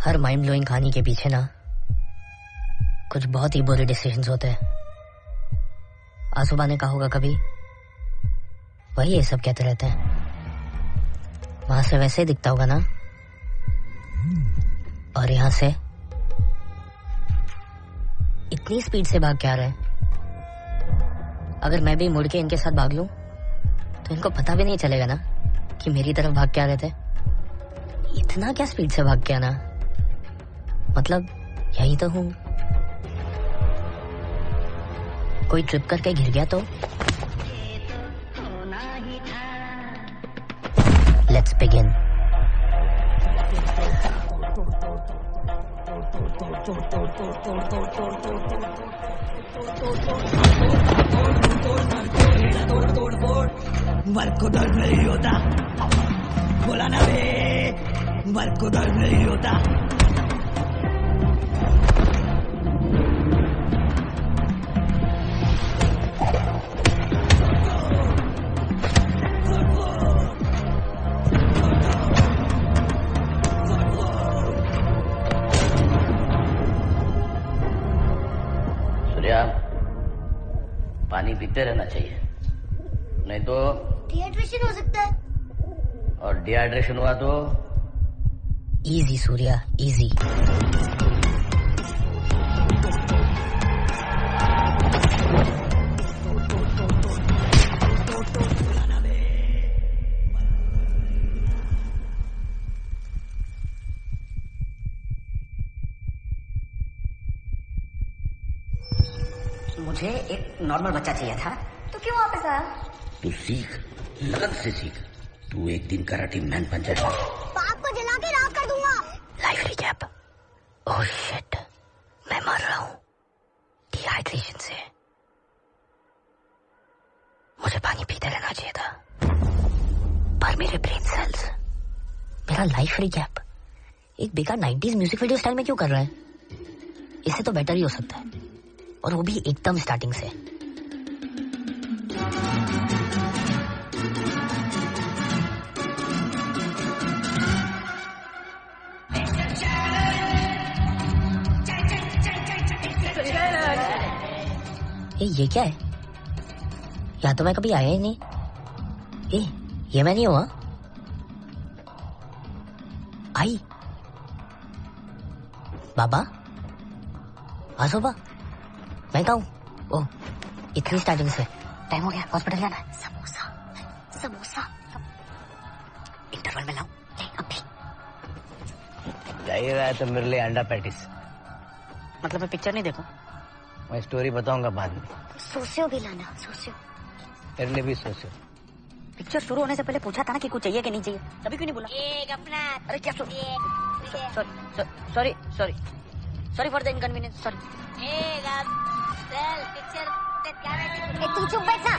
Her mind blowing कहानी के पीछे ना कुछ बहुत ही बुरे डिसीजंस होते हैं। आसुबा ने कहा होगा कभी, वही ये सब कहते रहते हैं। वहां से वैसे ही दिखता होगा ना, और यहां से इतनी स्पीड से भाग के आ रहे हैं। अगर मैं भी मुड़ के इनके साथ भाग लूं तो इनको पता भी नहीं चलेगा ना कि मेरी तरफ भाग के आ रहे थे। इतना क्या स्पीड से भाग के आना, मतलब यही तो हूं। कोई ट्रिप करके गिर गया तो लेट्स बिगिन। मर्द को दर्द नहीं होता, बोला ना बे, मर्द को दर्द नहीं होता। सूर्या, पानी पीते रहना चाहिए, नहीं तो डिहाइड्रेशन हो सकता है। और डिहाइड्रेशन हुआ तो इजी सूर्या, इजी। मुझे एक नॉर्मल बच्चा चाहिए था। तो क्यों वापस आया? तू सीख, लगन से सीख। तू एक दिन कराटे मैन बन जाएगा। बाप को जला के राख कर दूंगा। Life recap. ओह शिट, मैं मर रहा हूँ डिहाइड्रेशन से। मुझे पानी पीते रहना चाहिए था, पर मेरे ब्रेन सेल्स, मेरा लाइफ रिकैप एक बेकार 90s म्यूजिक वीडियो स्टाइल में क्यों कर रहा है? इससे तो बेटर ही हो सकता है, और वो भी एकदम स्टार्टिंग से। ये क्या है? यहाँ तो मैं कभी आया ही नहीं। ये मैं नहीं हुआ। आई बाबा, आसोबा, मैं कहा हूँ। ओह, इतनी स्टार्टिंग से। टाइम हो गया, हॉस्पिटल जाना है। समोसा, समोसा। इंटरवल में लाऊं? नहीं, अभी। चाहिए रहा है तो मेरे लिए अंडा पैटिस। मतलब मैं पिक्चर नहीं देखूं? मैं स्टोरी बताऊंगा बाद में। सोसियो भी लाना, सोसियो। तेरे लिए भी सोचो। पिक्चर शुरू होने से पहले पूछा था ना कि कुछ चाहिए कि नहीं चाहिए, तभी क्यों नहीं बोला? एक अपना। अरे क्या sorry sorry for the inconvenience, sorry. चल पिक्चर तू चुप बैठ ना।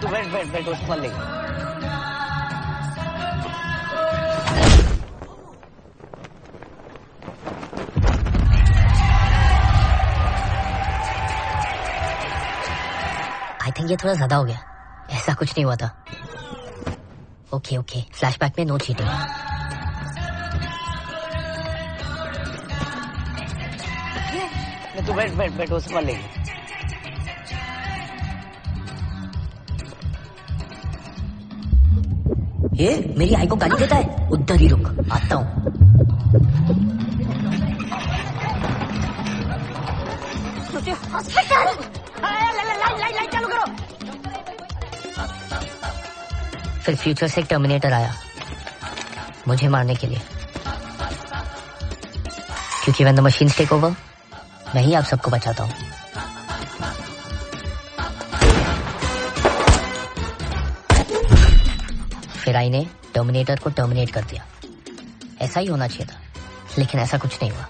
तू बैठ उसको मत लेगा। आई थिंक ये थोड़ा ज्यादा हो गया। ऐसा कुछ नहीं हुआ था। ओके, फ्लैशबैक में नो चीटिंग। तू बैठ उसको मत लेगा। ये मेरी आई को गाली देता है। उधर ही रुक, आता हूँ। हॉस्पिटल। लाइट चालू करो। फिर फ्यूचर से एक टर्मिनेटर आया मुझे मारने के लिए, क्योंकि when the machines take over, मैं ही आप सबको बचाता हूँ। फिर आई ने टर्मिनेटर को टर्मिनेट कर दिया। ऐसा ही होना चाहिए था, लेकिन ऐसा कुछ नहीं हुआ।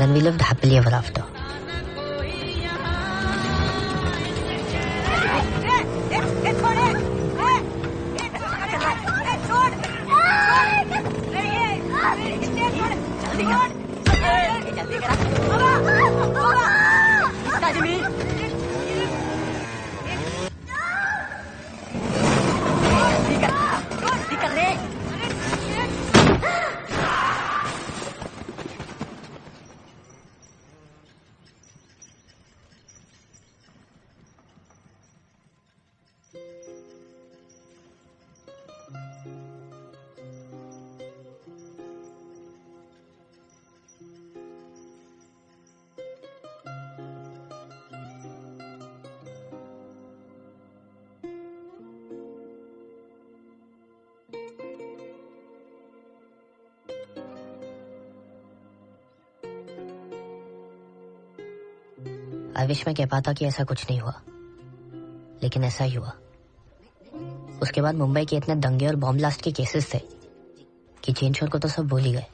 And then we lived happily ever after. I wish मैं कह पाता कि ऐसा कुछ नहीं हुआ, लेकिन ऐसा ही हुआ। उसके बाद मुंबई के इतने दंगे और बॉम्ब ब्लास्ट के केसेस थे कि चेन शोर को तो सब भूल ही गए।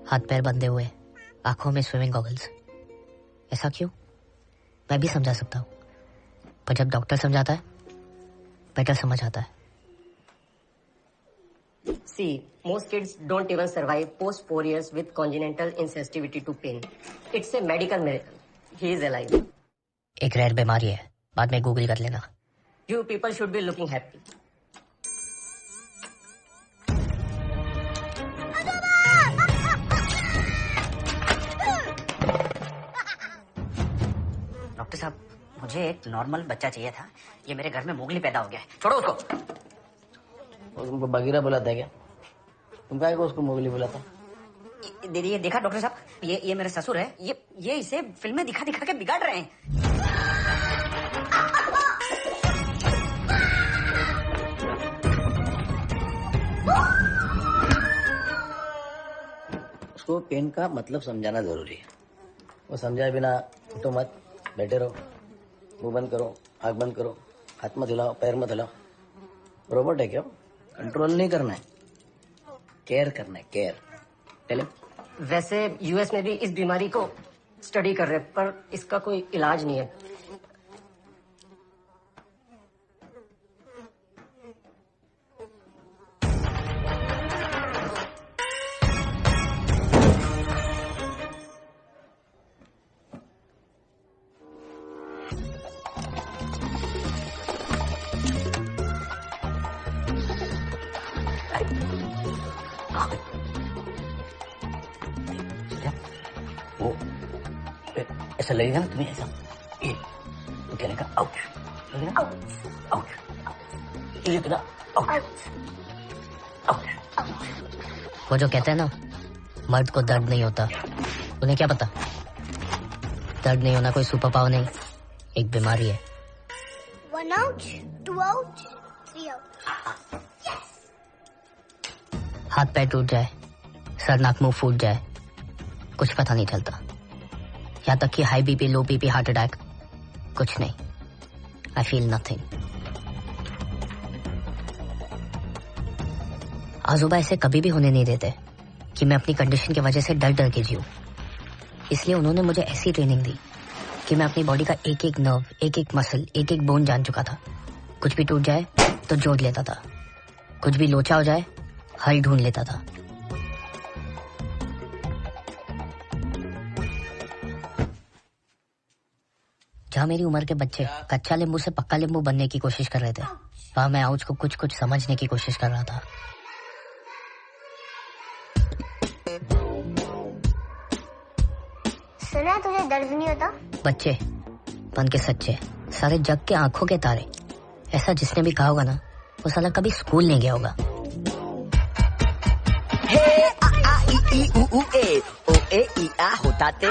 हाथ पैर बंधे हुए, आंखों में स्विमिंग गॉगल्स। ऐसा क्यों? मैं भी समझा सकता हूँ, पर जब डॉक्टर समझाता है बेटर समझ आता है। See, most kids don't even survive post 4 years with congenital insensitivity to pain. It's a medical miracle. He is alive. एक रेयर बीमारी है, बाद में गूगल कर लेना। You people should be looking happy. Doctor साहब, मुझे एक नॉर्मल बच्चा चाहिए था। ये मेरे घर में मोगली पैदा हो गया है। छोड़ो उसको। तुमको बगीरा बुलाता है क्या? तुम क्या को उसको मोगली बुलाता? ये देखा डॉक्टर साहब, ये मेरे ससुर है। ये इसे फिल्में दिखा दिखा के बिगाड़ रहे हैं। उसको पेन का मतलब समझाना जरूरी है। वो समझाए बिना उठो मत, बैठे रहो, मुंह बंद करो, आंख बंद करो, हाथ मत हिलाओ, पैर मत हिलाओ। रोबोट है क्या? कंट्रोल नहीं करना है, केयर करना है, केयर। चले। वैसे यूएस में भी इस बीमारी को स्टडी कर रहे हैं, पर इसका कोई इलाज नहीं है। ऐसा लगेगा ना तुम्हें, ऐसा ये तो कहने का आउट, लगेगा आउट आउट, ये कहना आउट आउट। वो जो कहते हैं ना, मर्द को दर्द नहीं होता, उन्हें क्या पता? दर्द नहीं होना कोई सुपर पावर नहीं, एक बीमारी है। 1 out, 2 out, 3 out. हाथ पैर टूट जाए, सर नाक मुंह फूट जाए, कुछ पता नहीं चलता। यहाँ तक कि हाई बीपी, लो बीपी, हार्ट अटैक, कुछ नहीं। I feel nothing. आजोबा ऐसे कभी भी होने नहीं देते कि मैं अपनी कंडीशन की वजह से डर डर के जीऊं। इसलिए उन्होंने मुझे ऐसी ट्रेनिंग दी कि मैं अपनी बॉडी का एक एक नर्व, एक एक मसल, एक एक बोन जान चुका था। कुछ भी टूट जाए तो जोड़ लेता था, कुछ भी लोचा हो जाए हल ढूंढ लेता था। जहाँ मेरी उम्र के बच्चे कच्चा नींबू से पक्का नींबू बनने की कोशिश कर रहे थे, वहां मैं आउच को कुछ कुछ समझने की कोशिश कर रहा था। सुना तुझे दर्द नहीं होता? बच्चे बन के सच्चे, सारे जग के आंखों के तारे। ऐसा जिसने भी कहा होगा ना, वो साला कभी स्कूल नहीं गया होगा। हे आ आ ई ई उ उ ए ओ ए ई आ होता ते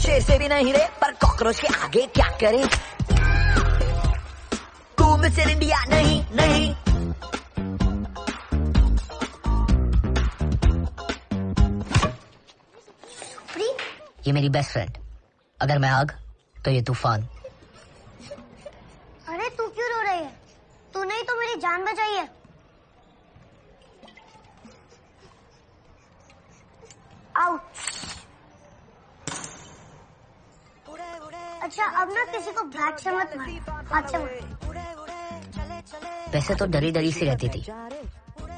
शेर से भी नहीं रे, पर कॉकरोच के आगे क्या करें। तू मिस्टर इंडिया नहीं नहीं। ये मेरी बेस्ट फ्रेंड, अगर मैं आग तो ये तूफान। अरे तू क्यों रो रही है? तूने ही तो मेरी जान बचाई है। आउच। अच्छा अब ना किसी को ब्लैक से मत मार, हाथ से मार। वैसे तो डरी डरी सी रहती थी,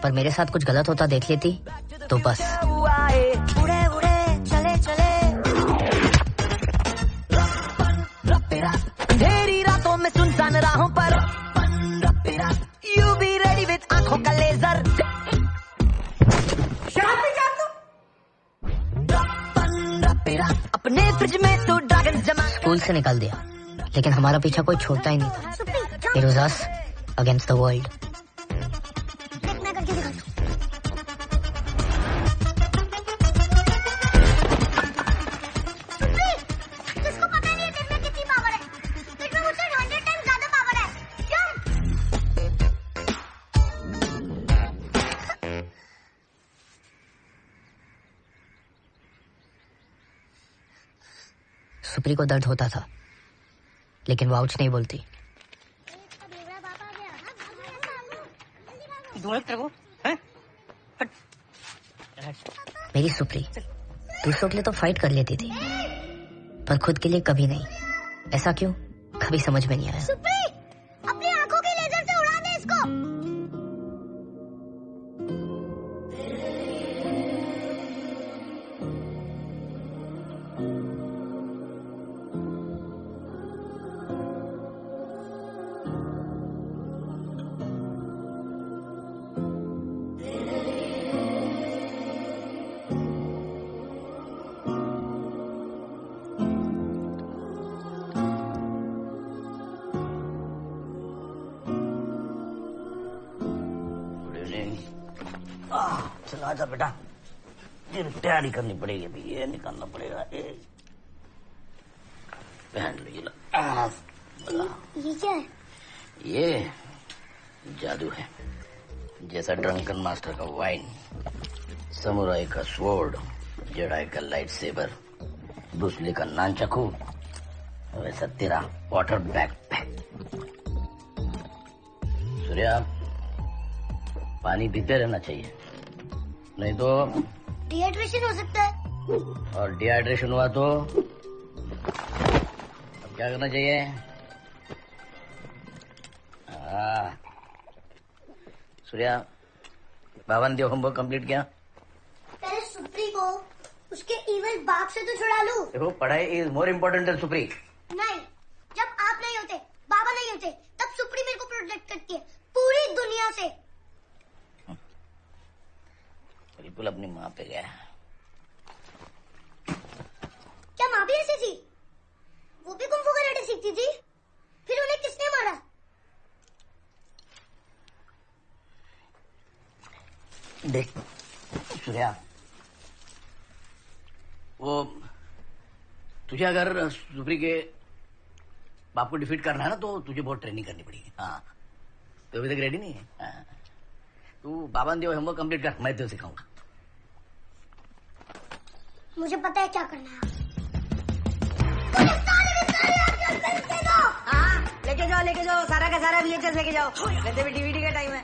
पर मेरे साथ कुछ गलत होता देख लेती तो बस। अंधेरी रातों में सुनसान राहों पर यू बी रेडी विद आंखों का लेजर। शराब पी जा तू। अपने फ्रिज में तो ड्रैगन जमा। स्कूल से निकाल दिया, लेकिन हमारा पीछा कोई छोड़ता ही नहीं था। It was us against the world. मैं करके दिखाता हूँ। किसको पता नहीं है तेरे में कितनी पावर है? तेरे में मुझसे 100 टाइम्स ज्यादा पावर है। सुप्री को दर्द होता था, लेकिन वो आउच नहीं बोलती। मेरी सुप्री दूसरों के लिए तो फाइट कर लेती थी, पर खुद के लिए कभी नहीं। ऐसा क्यों, कभी समझ में नहीं आया। सुप्री, अपनी आंखों के लेजर से उड़ा दे इसको। चला जा बेटा, ये तैयारी करनी पड़ेगी अभी, ये निकालना पड़ेगा। पहन लो ये क्या है? ये जादू है, जैसा ड्रंकन मास्टर का वाइन, समुराई का स्वॉर्ड, जेडाई का लाइट सेबर, ब्रूस ली का नानचकू, वैसा तेरा वाटर बैकपैक। सूर्या, पानी पीते रहना चाहिए, नहीं तो डिहाइड्रेशन हो सकता है। और डिहाइड्रेशन हुआ तो अब क्या करना चाहिए? सूर्या, बावन दियो होमवर्क कंप्लीट किया? पहले सुप्री को उसके इविल बाप से तो छुड़ा लूं। देखो, पढ़ाई इज मोर इम्पोर्टेंट देन सुप्री। नहीं, जब आप नहीं होते, बाबा नहीं होते, तब सुप्री मेरे को प्रोटेक्ट करती है पूरी दुनिया से। बिल्कुल अपनी माँ पे गया। क्या माँ भी ऐसी थी? वो भी कुंफू कराटे सीखती थी? फिर उन्हें किसने मारा? देख सूर्या, वो तुझे अगर सुप्री के बाप को डिफीट करना है ना, तो तुझे बहुत ट्रेनिंग करनी पड़ेगी। हाँ, तो अभी तक रेडी नहीं है? हाँ। तू बाबन देव होमवर्क कंप्लीट कर, मैं तो सिखाऊंगा। मुझे पता है क्या करना है। हाँ, लेके जाओ, सारा का सारा VHS लेके जाओ, वैसे भी DVD का टाइम है।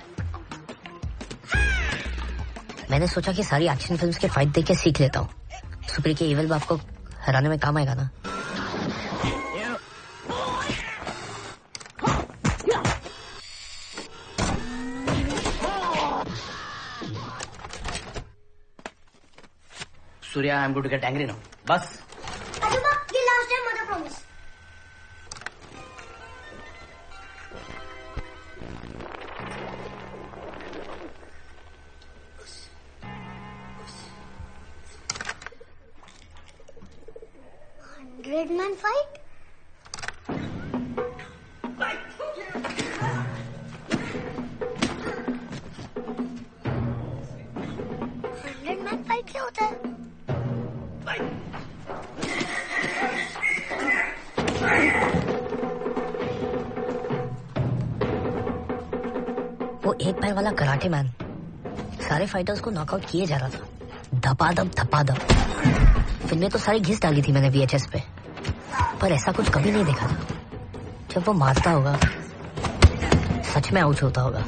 मैंने सोचा कि सारी एक्शन फिल्म्स के फाइट देख के सीख लेता हूँ, सुप्री के इविल बाप को हराने में काम आएगा ना। Surya, I am going to get angry now, बस। अजूबा, ये last time mother promise. Red man fight? Red man fight क्या होता है? वो एक पैर वाला कराटे मैन सारे फाइटर्स को नॉकआउट किए जा रहा था, धपाधप। फिल्में तो सारी घिस डाली थी मैंने VHS पे, पर ऐसा कुछ कभी नहीं देखा था। जब वो मारता होगा सच में आउट होता होगा।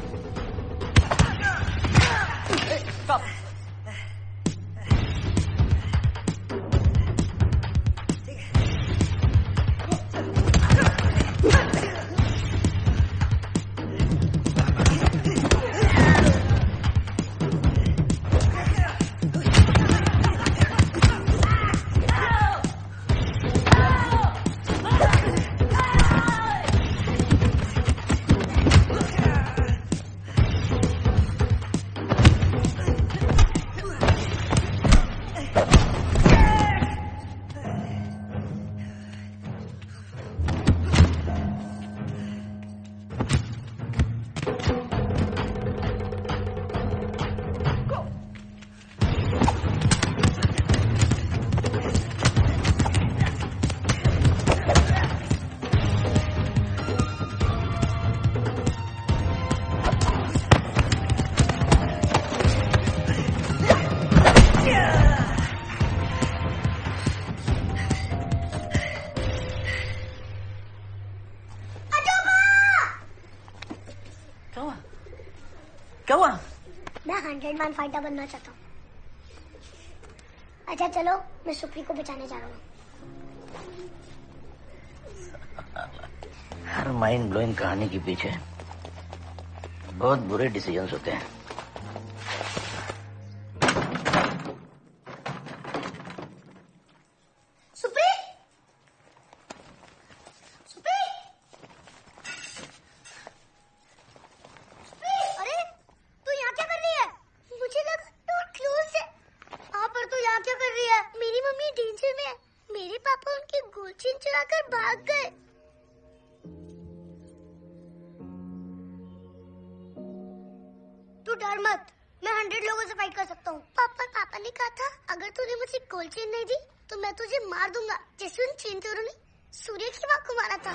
क्या हुआ? मैं 100 मैन फाइटर बनना चाहता हूँ। अच्छा चलो, मैं सुप्री को बचाने जा रहा हूँ। हर माइंड ब्लोइंग कहानी के पीछे बहुत बुरे डिसीजंस होते हैं। सुप्री, सुप्री, सुप्री, अरे तू यहाँ क्या कर रही है? मुझे लगा डोर क्लोज है। हाँ, पर तू यहाँ क्या कर रही है? मेरी मम्मी डेंजर में है। मेरे पापा उनकी गोल्ड चेन चुराकर भाग गए। तू डर मत, मैं 100 लोगों से फाइट कर सकता हूँ। पापा ने कहा था अगर तूने मुझे गोल्ड चेन नहीं दी तो मैं तुझे मार दूंगा, जैसे उन चेन चोरों ने सूर्य की माँ को मारा था।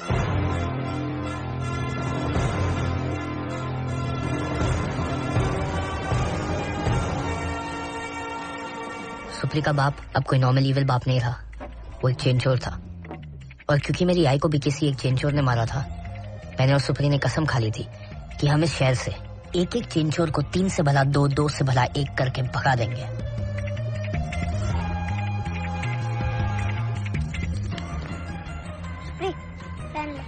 सुप्री का बाप अब कोई नॉर्मल इविल बाप नहीं रहा, वो एक चेन चोर था। और क्योंकि मेरी आई को भी किसी एक चेन चोर ने मारा था, मैंने और सुप्री ने कसम खा ली थी कि हम इस शहर से एक एक चेन चोर को 3 से भला 2, 2 से भला 1 करके भगा देंगे। सुप्री, पहन ले।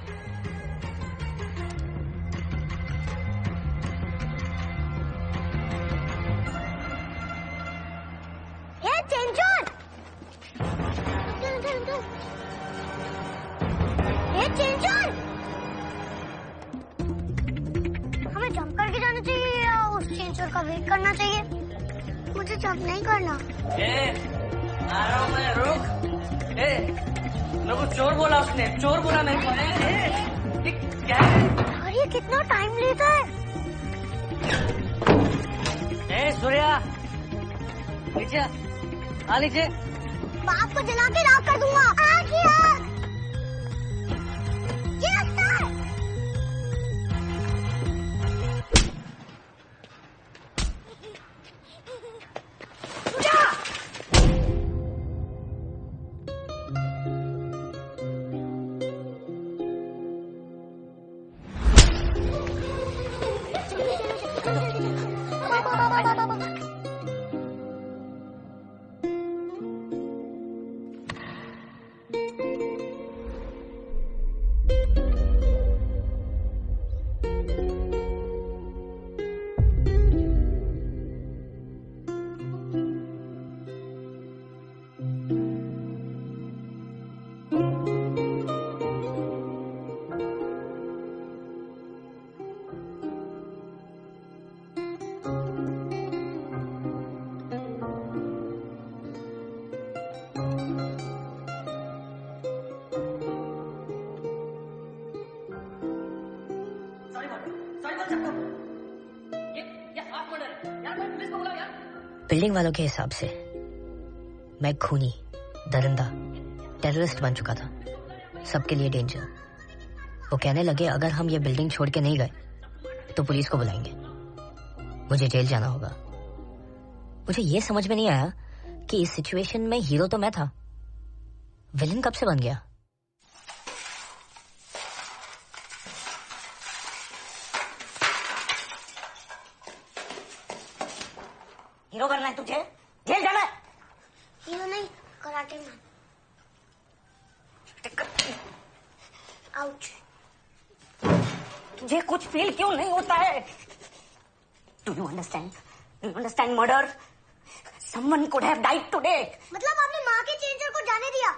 ये चेन चोर! अंकल। ये चेन चोर! हमें जंप करके जाना चाहिए या उस चेन चोर का वेट करना चाहिए? मुझे जंप नहीं करना। आ रहा हूँ मैं, रुक। मेरे को चोर बोला उसने, चोर बोला नहीं बोला। ये क्या है? और ये कितना टाइम लेता है? सूर्या, नीचे आ, नीचे। बाप को जला के राख कर दूंगा। आग ही आग। ये रास्ता है। बिल्डिंग वालों के हिसाब से मैं खूनी, दरिंदा, टेररिस्ट बन चुका था, सबके लिए डेंजर। वो कहने लगे अगर हम ये बिल्डिंग छोड़ के नहीं गए तो पुलिस को बुलाएंगे। मुझे जेल जाना होगा। मुझे ये समझ में नहीं आया कि इस सिचुएशन में हीरो तो मैं था, विलन कब से बन गया? हीरो बनना है तुझे, जेल जाना है। हीरो नहीं, कराटे मैन। आउच। तुझे कुछ फील क्यों नहीं होता है? Do you understand murder? Someone could have died today. मतलब आपने माँ के चेंजर को जाने दिया?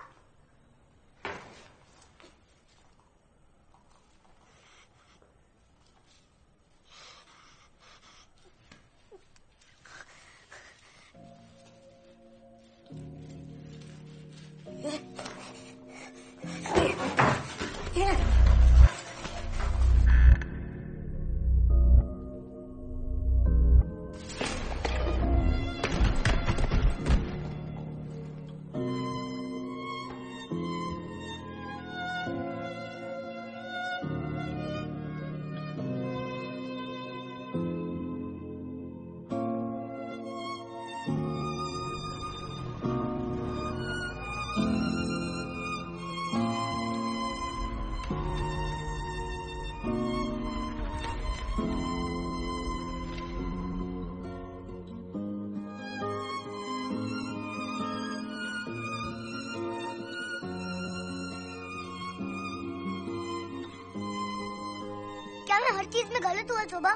क्या मैं हर चीज में गलत हुआ शोभा?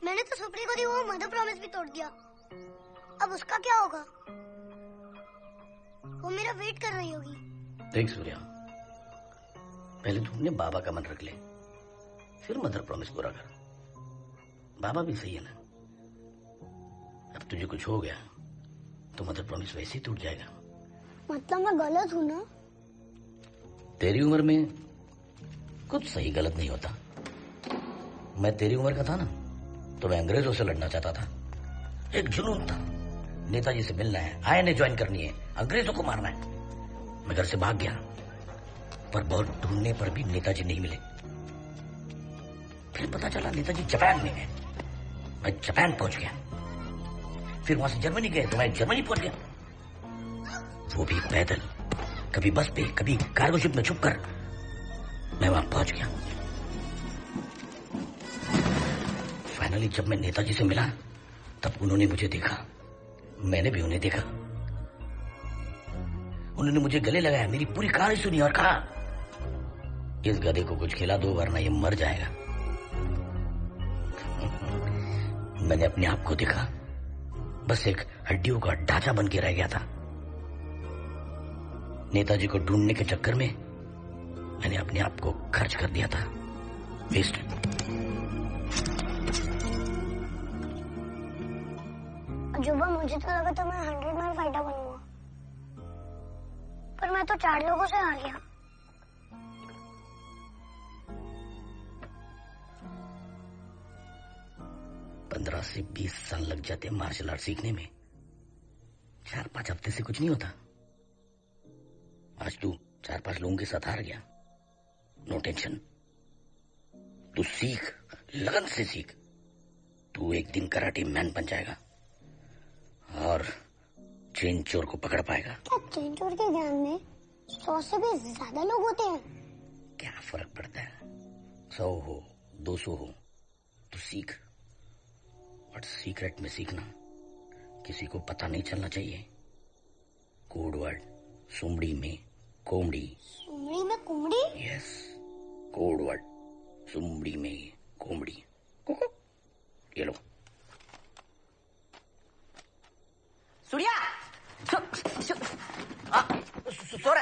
मैंने तो सुप्री को दी वो मदर प्रॉमिस भी तोड़ दिया। अब उसका क्या होगा? वो मेरा वेट कर रही होगी। देख सूर्या, पहले तू अपने बाबा का मन रख ले, फिर मदर प्रॉमिस पूरा कर। बाबा भी सही है ना। अब तुझे कुछ हो गया तो मदर प्रॉमिस वैसे ही टूट जाएगा। मतलब मैं गलत हूँ ना? तेरी उम्र में कुछ सही गलत नहीं होता। मैं तेरी उम्र का था ना तो मैं अंग्रेजों से लड़ना चाहता था। एक जुनून था, नेताजी से मिलना है, आईएनए ज्वाइन करनी है, अंग्रेजों को मारना है। मैं घर से भाग गया, पर बहुत ढूंढने पर भी नेताजी नहीं मिले। फिर पता चला नेताजी जापान में है। मैं जापान पहुंच गया, फिर वहां से जर्मनी गए तो मैं जर्मनी पहुंच गया, वो भी पैदल, कभी बस पे कभी कार्गो शिप में छुपकर मैं वहां पहुंच गया। फाइनली जब मैं नेताजी से मिला तब उन्होंने मुझे देखा, मैंने भी उन्हें देखा। उन्होंने मुझे गले लगाया, मेरी पूरी कहानी सुनी और कहा, इस गधे को कुछ खिला दो वरना ये मर जाएगा। मैंने अपने आप को देखा, बस एक हड्डियों का ढांचा बन के रह गया था। नेताजी को ढूंढने के चक्कर में मैंने अपने आप को खर्च कर दिया था, वेस्ट। अजूबा, मुझे तो लगा था मैं 100 मैन फाइटर बनूंगा, पर मैं तो 4 लोगों से हार गया। पंद्रह से 20 साल लग जाते मार्शल आर्ट सीखने में, 4-5 हफ्ते से कुछ नहीं होता। आज तू 4-5 लोगों के साथ हार गया, नो टेंशन। तू सीख, लगन से सीख, तू एक दिन कराटे मैन बन जाएगा और चेन चोर को पकड़ पाएगा। क्या चेन चोर के ज्ञान में 100 से भी ज्यादा लोग होते हैं? क्या फर्क पड़ता है, 100 हो 200 हो, तू सीख। बट सीक्रेट में सीखना, किसी को पता नहीं चलना चाहिए। कोड वर्ड सुमड़ी में कोमड़ी। सुमड़ी में कुमड़ी? यस, कोड वर्ड सुमड़ी में कोमड़ी। ये लो। सूर्या,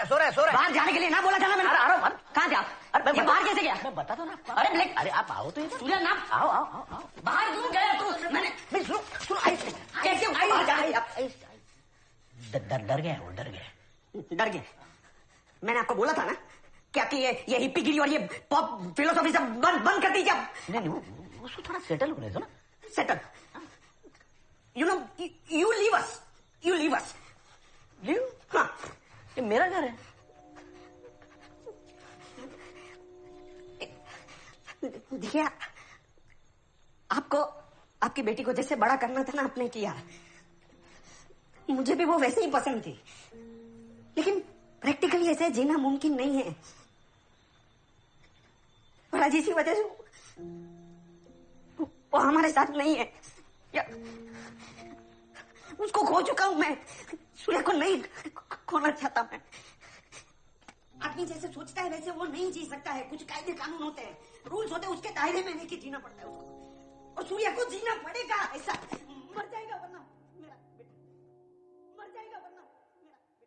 सो रहा है। बाहर जाने के लिए ना बोला था ना मैंने। कहाँ जा? अरे ये बाहर कैसे गया? मैं बता दो ना। अरे ब्लैक, अरे आप आओ तो इधर। सूर्या ना, आओ। बाहर क्यों गया तू? मैंने सुनो कैसे डर गया वो, डर गया। मैंने आपको बोला था ना क्या कि ये हिप्पीगिरी और ये पॉप फिलोसॉफी सब बंद कर दीजिए। नहीं, उसको थोड़ा सेटल होने दो ना। Settle, you know, you leave us. Leave? हाँ, ये मेरा घर है। देखिए, आपको आपकी बेटी को जैसे बड़ा करना था ना आपने किया। मुझे भी वो वैसे ही पसंद थी, लेकिन प्रैक्टिकली ऐसे जीना मुमकिन नहीं है। और आज इसी वजह से वो हमारे साथ नहीं है, या उसको खो चुका हूं मैं। सूर्या को नहीं खोना चाहता मैं। आदमी जैसे सोचता है वैसे वो नहीं जी सकता है। कुछ कायदे कानून होते हैं, रूल्स होते हैं, उसके दायरे में लेके जीना पड़ता है उसको। और सूर्या को जीना पड़ेगा ऐसा। मर जाएगा वरना मेरा बेटा, मर जाएगा वरना मेरा बेटा।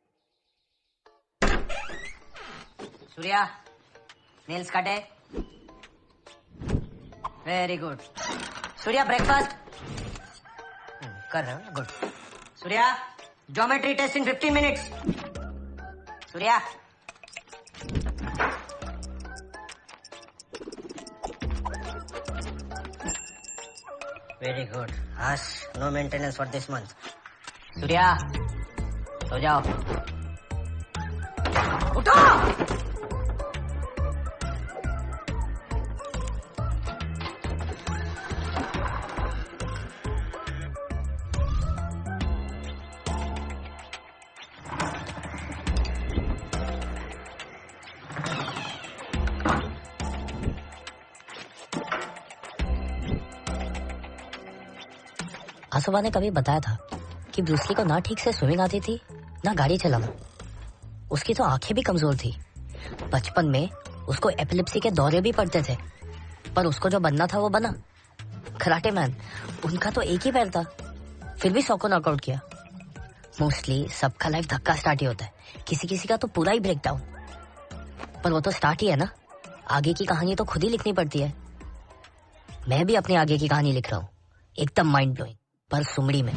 सूर्या, नेल्स काटे। Very good. सूर्या, ब्रेकफास्ट कर रहे हो? Good. Surya, geometry test in 15 minutes. Surya, very good. आज no maintenance for this month. Surya, सो जाओ। उठो। आसुबा ने कभी बताया था कि ब्रूस ली को ना ठीक से स्विमिंग आती थी, ना गाड़ी चलाना। उसकी तो आंखें भी कमजोर थी। बचपन में उसको एपिलेप्सी के दौरे भी पड़ते थे, पर उसको जो बनना था वो बना। Karate man. उनका तो एक ही पैर था, फिर भी 100 को नॉकआउट किया। मोस्टली सबका लाइफ धक्का स्टार्ट ही होता है, किसी किसी का तो पूरा ही ब्रेक डाउन। पर वो तो स्टार्ट ही है ना, आगे की कहानी तो खुद ही लिखनी पड़ती है। मैं भी अपनी आगे की कहानी लिख रहा हूँ, एकदम माइंड ब्लोइंग, पर सुमड़ी में।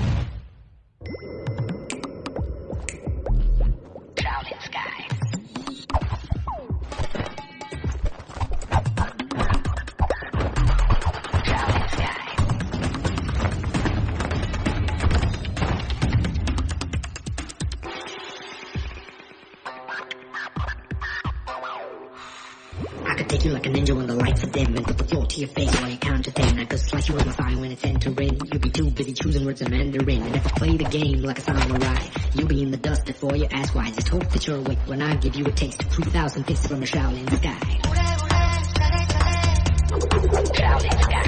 Take you like a ninja when the lights are dim and put the floor to your face while you count to 10. I could slice you with my fire when it's entering. You'll be too busy choosing words in Mandarin. And if I play the game like a samurai, you'll be in the dust before you ask why. Just hope that you're awake when I give you a taste of 2,000 fists from the Shaolin sky. Shaolin sky.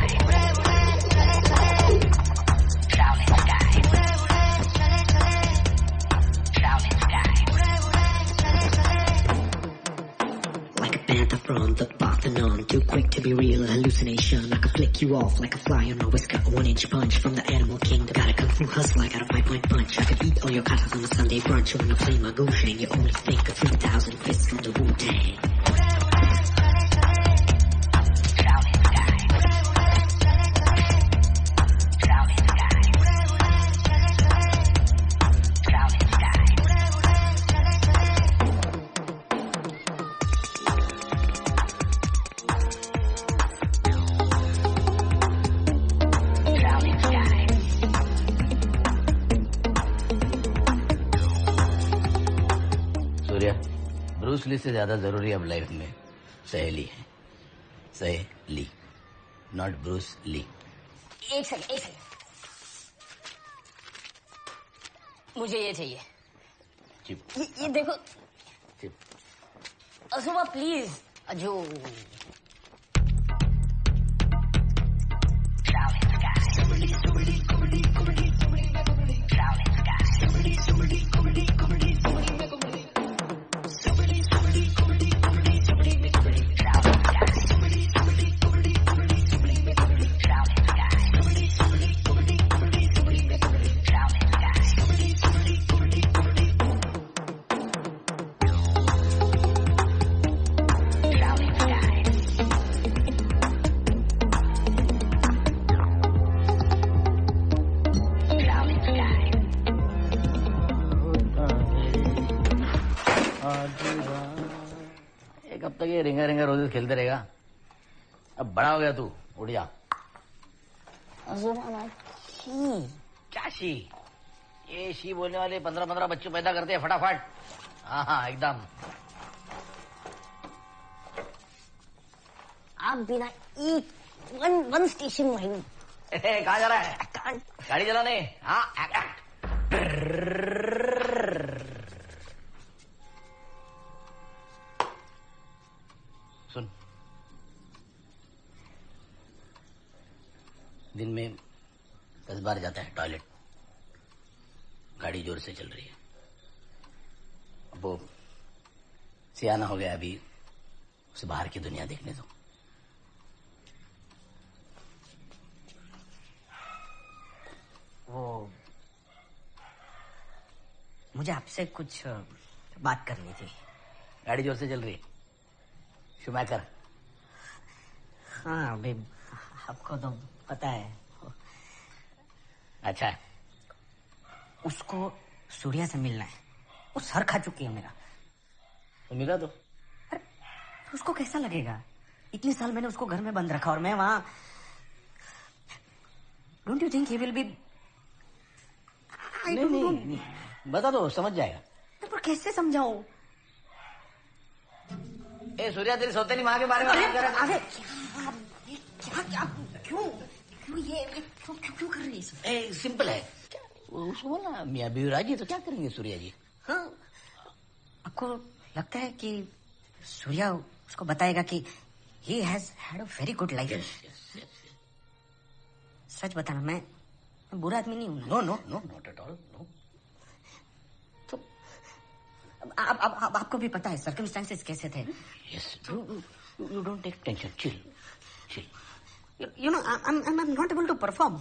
From the Parthenon, too quick to be real, a hallucination. I could flick you off like a fly on a whisker, a 1-inch punch from the animal kingdom. Got a kung fu hustler, got a 5-point punch. I could eat all your katas on a Sunday brunch. When I play my Goshen, you only think of 3,000 fists from the Wu-Tang. Bruce Lee से ज्यादा जरूरी अब life में सहेली है। सहेली, not Bruce Lee. एक second. मुझे ये चाहिए। चिप। ये देखो। चिप। असुबा प्लीज। अजो। एक हफ्ता ये रिंगा रिंगा रोजेस खेलते रहेगा। अब बड़ा हो गया तू, उठ जा। क्या शी? ये शी बोलने वाले 15-15 बच्चे पैदा करते हैं फटाफट। हाँ एकदम। आप बिना एक वन स्टेशन माइंड कहाँ जा रहा है? गाड़ी चलाने? हाँ। सुन, दिन में 10 बार जाता है टॉयलेट। गाड़ी जोर से चल रही है। अब वो सियाना हो गया, अभी उसे बाहर की दुनिया देखने दो। वो मुझे आपसे कुछ बात करनी थी। गाड़ी जोर से चल रही है। शुमैकर। हाँ अभी आपको तो पता है। अच्छा है। उसको सूर्या से मिलना है। वो सर खा चुकी है मेरा। तो मिला दो। अरे उसको कैसा लगेगा? इतने साल मैंने उसको घर में बंद रखा और मैं वहां। Don't you think he will be? नहीं, बता दो, समझ जाएगा। पर कैसे समझाऊं? ए सूर्या, तेरी सौतेली माँ के बारे में बात कर रहा है। क्या क्यों ये क्यों कर रही है? सिंपल है। उसको बोलना मियाँ बीवी राजी है तो क्या करेंगे सूर्या जी? हाँ, आपको लगता है कि सूर्या उसको बताएगा कि he has had a very good life? Yes. सच बताना, मैं बुरा आदमी नहीं हूँ। No, not at all, no. तो आपको भी पता है सर्कमस्टेंसेस कैसे थे। Yes, you don't take tension, chill. You know, I'm not able to perform.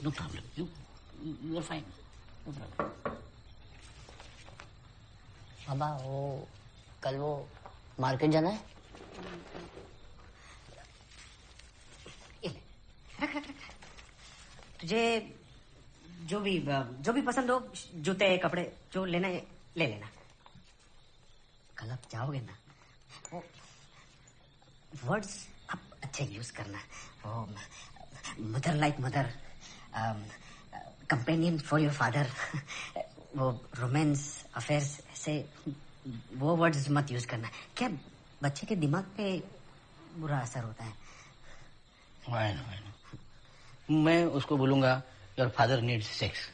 No problem. You are fine. No problem. बाबा, वो कल वो मार्केट जाना है। तुझे जो भी पसंद हो, जूते कपड़े जो लेना है ले लेना। कल आप जाओगे ना, वो वर्ड्स आप अच्छे यूज करना। वो mother like mother, companion for your father, वो रोमांस अफेयर्स, ऐसे वो वर्ड्स मत यूज करना। क्या बच्चे के दिमाग पे बुरा असर होता है। Why not? मैं उसको बोलूंगा योर फादर नीड्स सेक्स।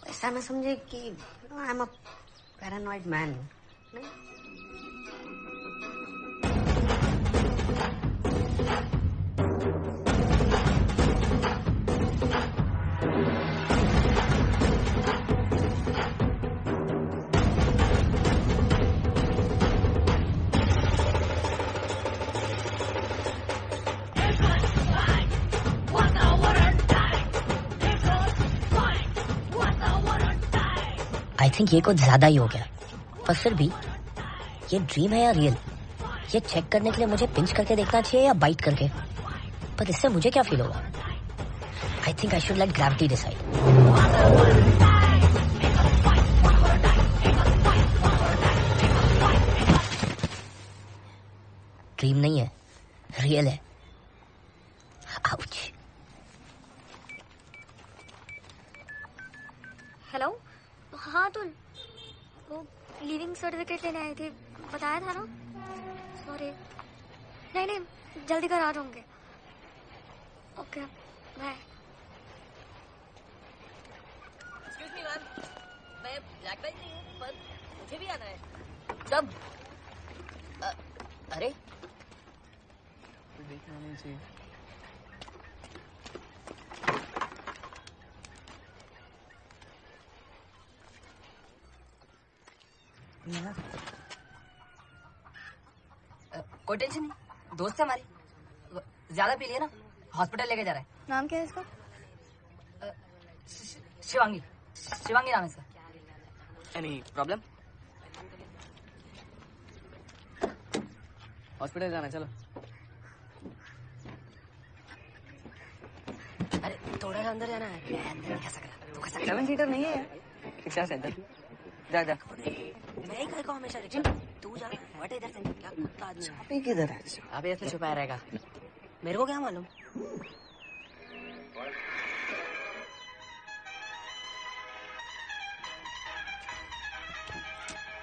ऐसा मैं समझे कि I am a paranoid man. I think ये कुछ ज्यादा ही हो गया, पर फिर भी ये ड्रीम है या रियल, ये चेक करने के लिए मुझे पिंच करके देखना चाहिए या बाइट करके। पर इससे मुझे क्या फील होगा? I think I should let gravity decide. Dream नहीं है, रियल है। आउच। हेलो, हाँ तुम वो लीविंग सर्टिफिकेट लेने आए थे, बताया था ना। सॉरी, नहीं जल्दी कर आ जाऊंगे। Okay bye. Excuse me ma'am, मैं ब्लैक बेल्ट नहीं हूँ, पर मुझे भी आना है। कब? अरे देखना नहीं चाहिए। कोई टेंशन नहीं, दोस्त है हमारी, ज्यादा पी लिया ना, हॉस्पिटल लेके जा रहा है। नाम क्या है इसका? शिवांगी नाम है इसका। Any problem? हॉस्पिटल जाना है, चलो। अरे थोड़ा सा अंदर जाना है। अंदर कैसा करा? तू कैसा? 7 सीटर नहीं है यार, 6 सीटर। जा। मैं ही को हमेशा रिक्शा तू जा रहा है, हट इधर से, क्या कुत्ता आदमी है। चाबी किधर है? अबे ऐसे छुपाया रहेगा, मेरे को क्या मालूम।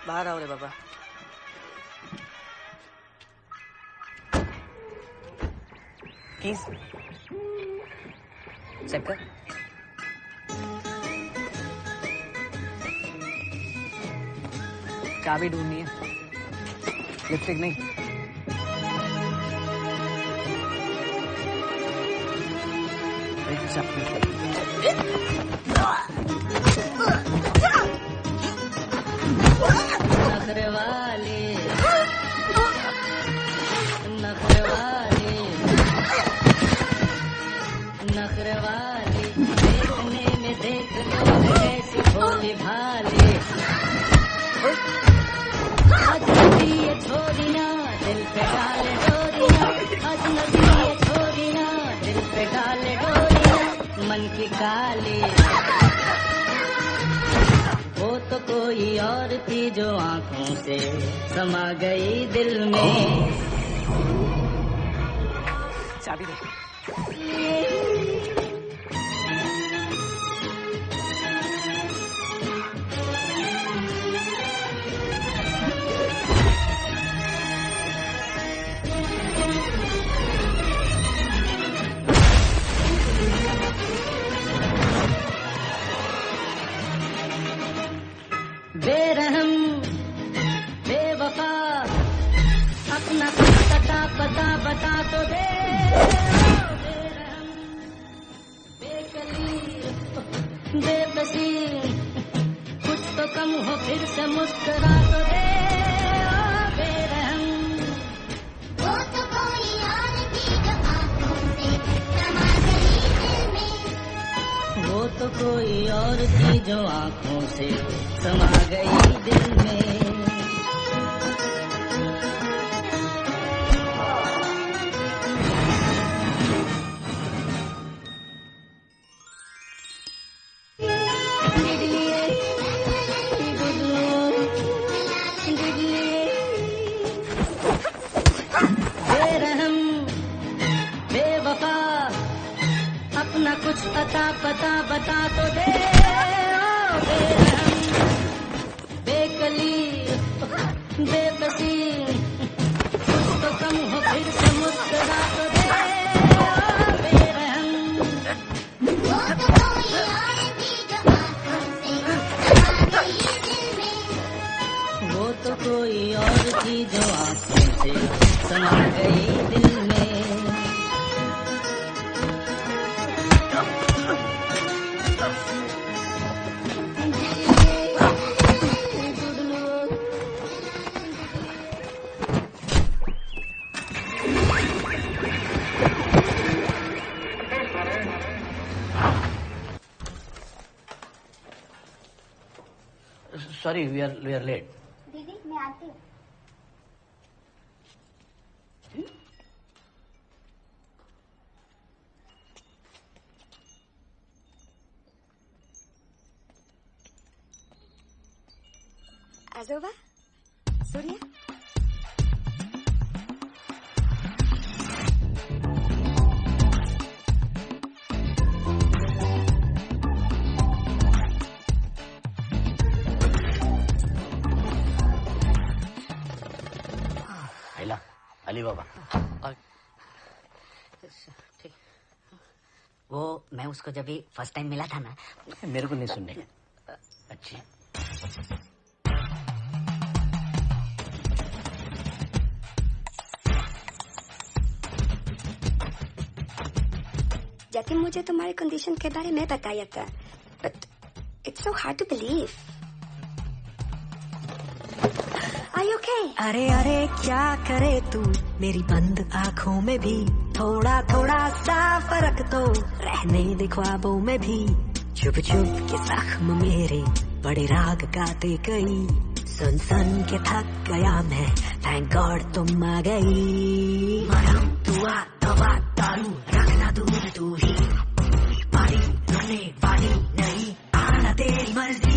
बाहर आओ रे बाबा। कीज चेक कर। चाबी ढूंढनी है, लिपस्टिक नहीं। नखरे वाले नखरे वाले नखरे वाले, देखने में देख लो कैसी भोली भाली। अजनबी ये छोरियां दिल पे डाले डोरियां, अजनबी ये छोरियां दिल पे डाले डोरियां, मन की काली। वो तो कोई और थी जो आंखों से समा गई दिल में। चाबी दे। बेरहम बेवफा अपना कुछ पता बता तो दे। बेरहम बेकली बेबसी, कुछ तो कम हो फिर से मुस्कुरा तो दे। बेरहम वो तो कोई और थी जो आंखों से समा गई दिल में। वो तो कोई और थी जो आंखों से समा गई दिल में। बेरहम बेवफा अपना कुछ पता बता तो दे। बेरहम बेकली बेबसी, कुछ तो कम हो फिर से मुस्कुरा तो दे। बेरहम वो तो कोई और थी जो आंखों से समा गई दिल में। वो तो कोई और थी जो आंखों से समा गई दिल में। Sorry, we are late. दीदी मैं आती हूँ। आजोबा, सूर्या, अली बाबा। ठीक। वो मैं उसको जब भी फर्स्ट टाइम मिला था ना, मेरे को नहीं सुनने का। अच्छी जैसे मुझे तुम्हारे कंडीशन के बारे में बताया था, but it's so hard to believe. Are you okay? अरे अरे क्या करे तू, मेरी बंद आँखों में भी थोड़ा थोड़ा सा फर्क तो रहने दे ख्वाबों में भी। चुप चुप के जख्म मेरे बड़े राग गाते गई, सुन सुन के थक गया मैं, थैंक गॉड तुम आ गई। मरहम दुआ दवा दारू रखना दूर तू ही, पारी रुकने वाली नहीं, आना तेरी मर्जी।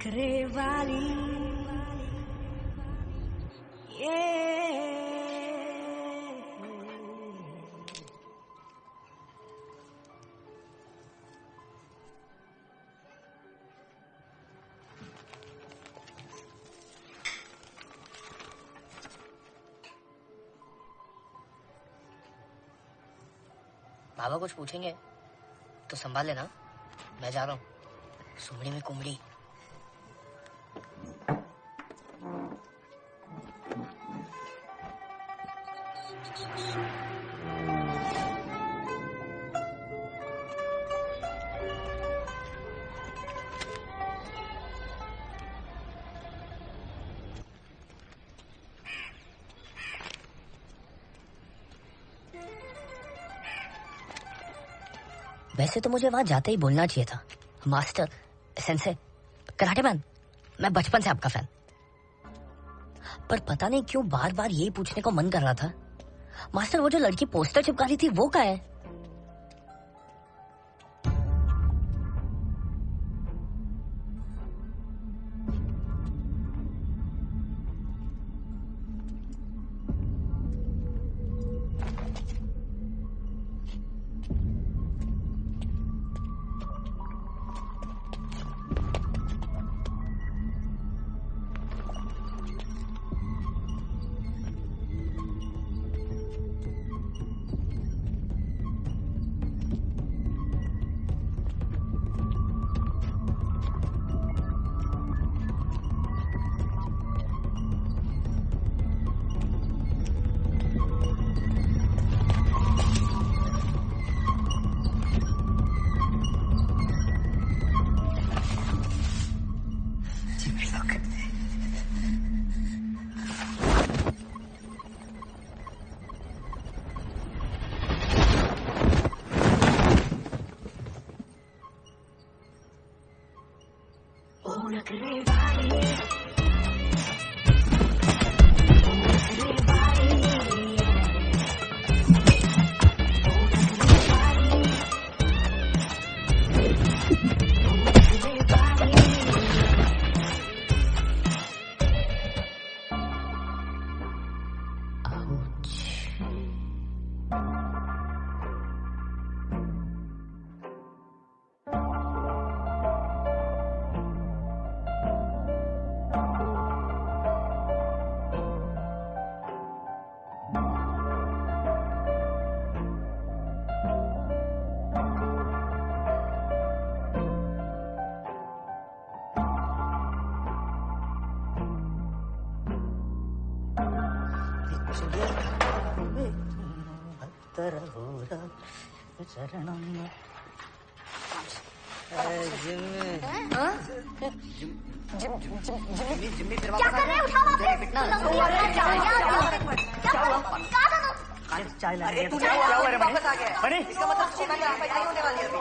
नखरे वाली बाबा कुछ पूछेंगे तो संभाल लेना, मैं जा रहा हूँ। सुमड़ी में कुमड़ी। वैसे तो मुझे वहां जाते ही बोलना चाहिए था, मास्टर, सेंसे, कराटे मैन, मैं बचपन से आपका फैन। पर पता नहीं क्यों बार बार यही पूछने को मन कर रहा था, मास्टर वो जो लड़की पोस्टर चिपका रही थी वो कहाँ है?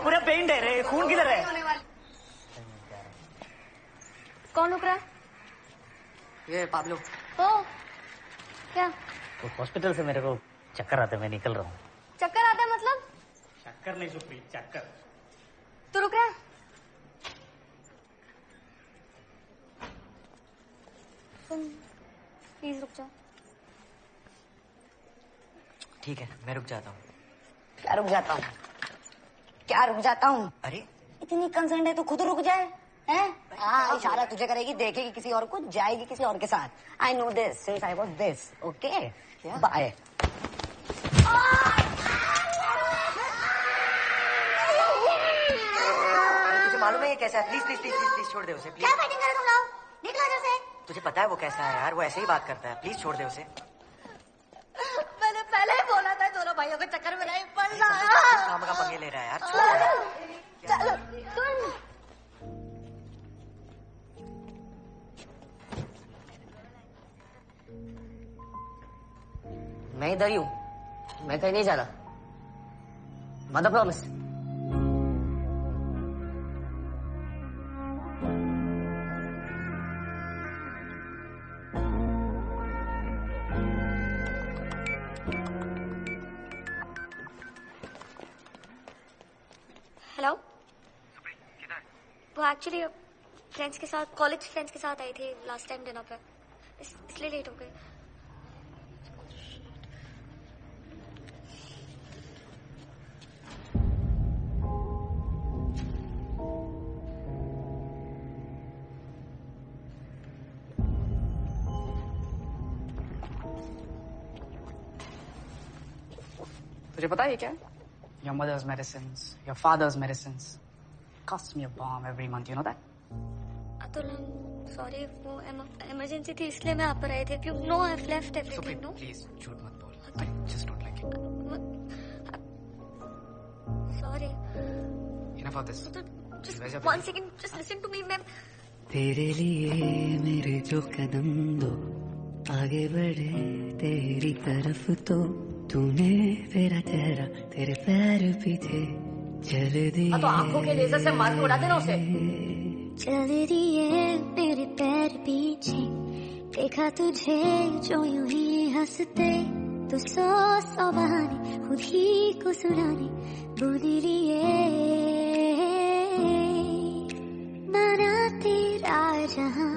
पूरा पेंट है रे, खून किधर है? कौन रुक रहा है? ये पाब्लो। ओ क्या तो हॉस्पिटल से मेरे को चक्कर आते, मैं निकल रहा हूँ। चक्कर आता है मतलब? चक्कर नहीं सुप्री, चक्कर। तू रुक रहा है? तुम प्लीज रुक जाओ। ठीक है, मैं रुक जाता हूँ। क्या रुक जाता हूँ? क्या रुक जाता हूँ? अरे इतनी कंसर्न है तो खुद रुक जाए, हैं? हाँ, इशारा तुझे करेगी, देखेगी किसी और को, जाएगी किसी और के साथ। I know this since I was this, okay? Bye. तुझे मालूम है ये कैसा है? Please please please please please छोड़ दे उसे, प्लीज। क्या फाइटिंग कर रहे तुम लोग? निकलो इधर से। तुझे पता है वो कैसा है यार, वो ऐसे ही बात करता है, प्लीज छोड़ दे उसे। मैंने पहले ही बोला था दोनों भाइयों के चक्कर में नहीं पड़ना। काम का पंगे ले रहा है यार, छोड़। चलो तुम। मैं इधर ही हूँ, मैं कहीं नहीं जा रहा। Mother promise. हेलो, वो एक्चुअली फ्रेंड्स के साथ, कॉलेज फ्रेंड्स के साथ आई थी लास्ट टाइम डिनर पे, इसलिए लेट हो गई। तुझे पता है क्या? Your mother's medicines, your father's medicines cost me a bomb every month. You know that? Atul, sorry, वो इमरजेंसी थी इसलिए मैं आप पर आई थी। You know I've left everything, no? Please, झूठ मत बोल. I just don't like it. Sorry. Enough of this. Just one second, just listen to me, ma'am. तेरे लिए मेरे जो कदम दो आगे बढ़े तेरी तरफ तो तूने मेरा चेहरा तेरे पैर पीछे चल दिए। तो आंखों के लेजर से मार के उड़ा देना उसे। चल दिए मेरे पैर पीछे, देखा तुझे जो यूं ही हंसते, तो सौ बहाने खुद ही को सुनाने बुन लिए। माना तेरा जहां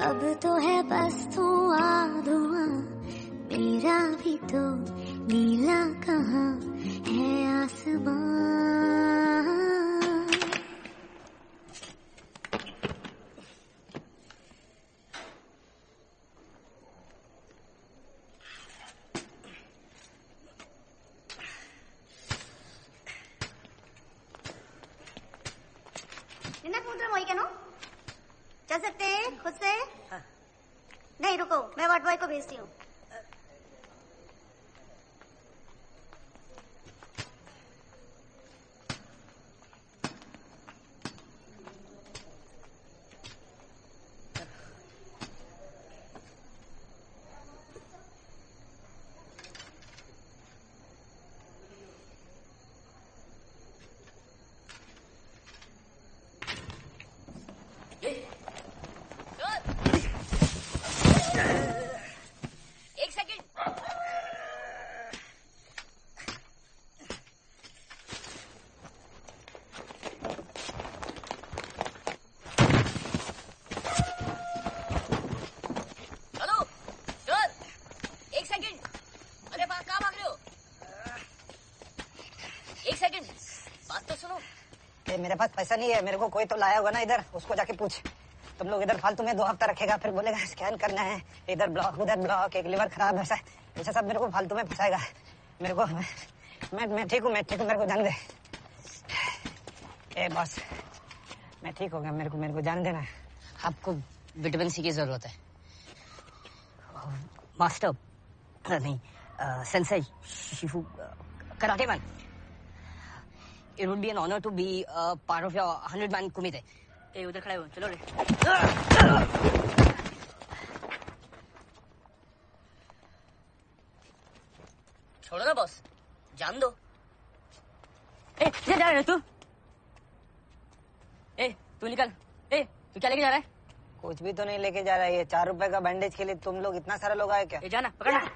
अब तो है बस धुआं धुआं, मेरा भी तो नीला कहाँ है आसमां। वही क्या नो चल सकते हैं खुद से? नहीं रुको, मैं वार्ड बॉय को भेजती हूँ। मेरे पास पैसा नहीं है, मेरे को कोई तो लाया होगा ना इधर, उसको जाके पूछ। तुम लोग इधर फालतू में 2 हफ्ता रखेगा, फिर बोलेगा स्कैन करना है, इधर ब्लॉक उधर ब्लॉक, एक लिवर खराब, ऐसा ऐसा सब मेरे को फालतू में फंसाएगा। मेरे को मैं ठीक हूँ, मेरे को जान दे। ए बॉस, मैं ठीक हो गया, मेरे को जान देना। आपको विटामिन सी की जरूरत है। मास्टर नहीं, sensei shifu karate man. It would be an honor to be part of your 100-man kumite. ए उधर खड़े हो, चलो रे। छोड़ो ना बॉस, जान दो। ए किधर जा रहे हो तू? ए तू निकल। ए तू क्या लेके जा रहा है? कुछ भी तो नहीं लेके जा रहा है। ये 4 रुपए का बैंडेज के लिए तुम लोग इतना सारा लोग आए क्या? ए जाना, पकड़ना।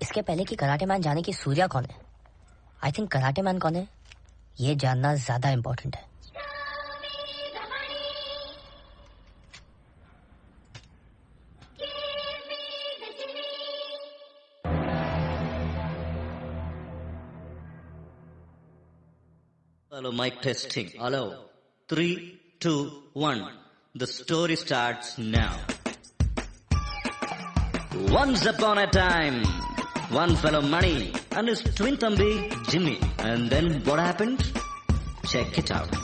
इसके पहले कि कराटे मैन जाने की सूर्या कौन है, आई थिंक कराटे मैन कौन है ये जानना ज्यादा इंपॉर्टेंट है। Hello, mic testing. Hello. 3, 2, 1. The story starts now. Once upon a time, one fellow Money and his twin thumbi Jimmy. And then what happened? Check it out.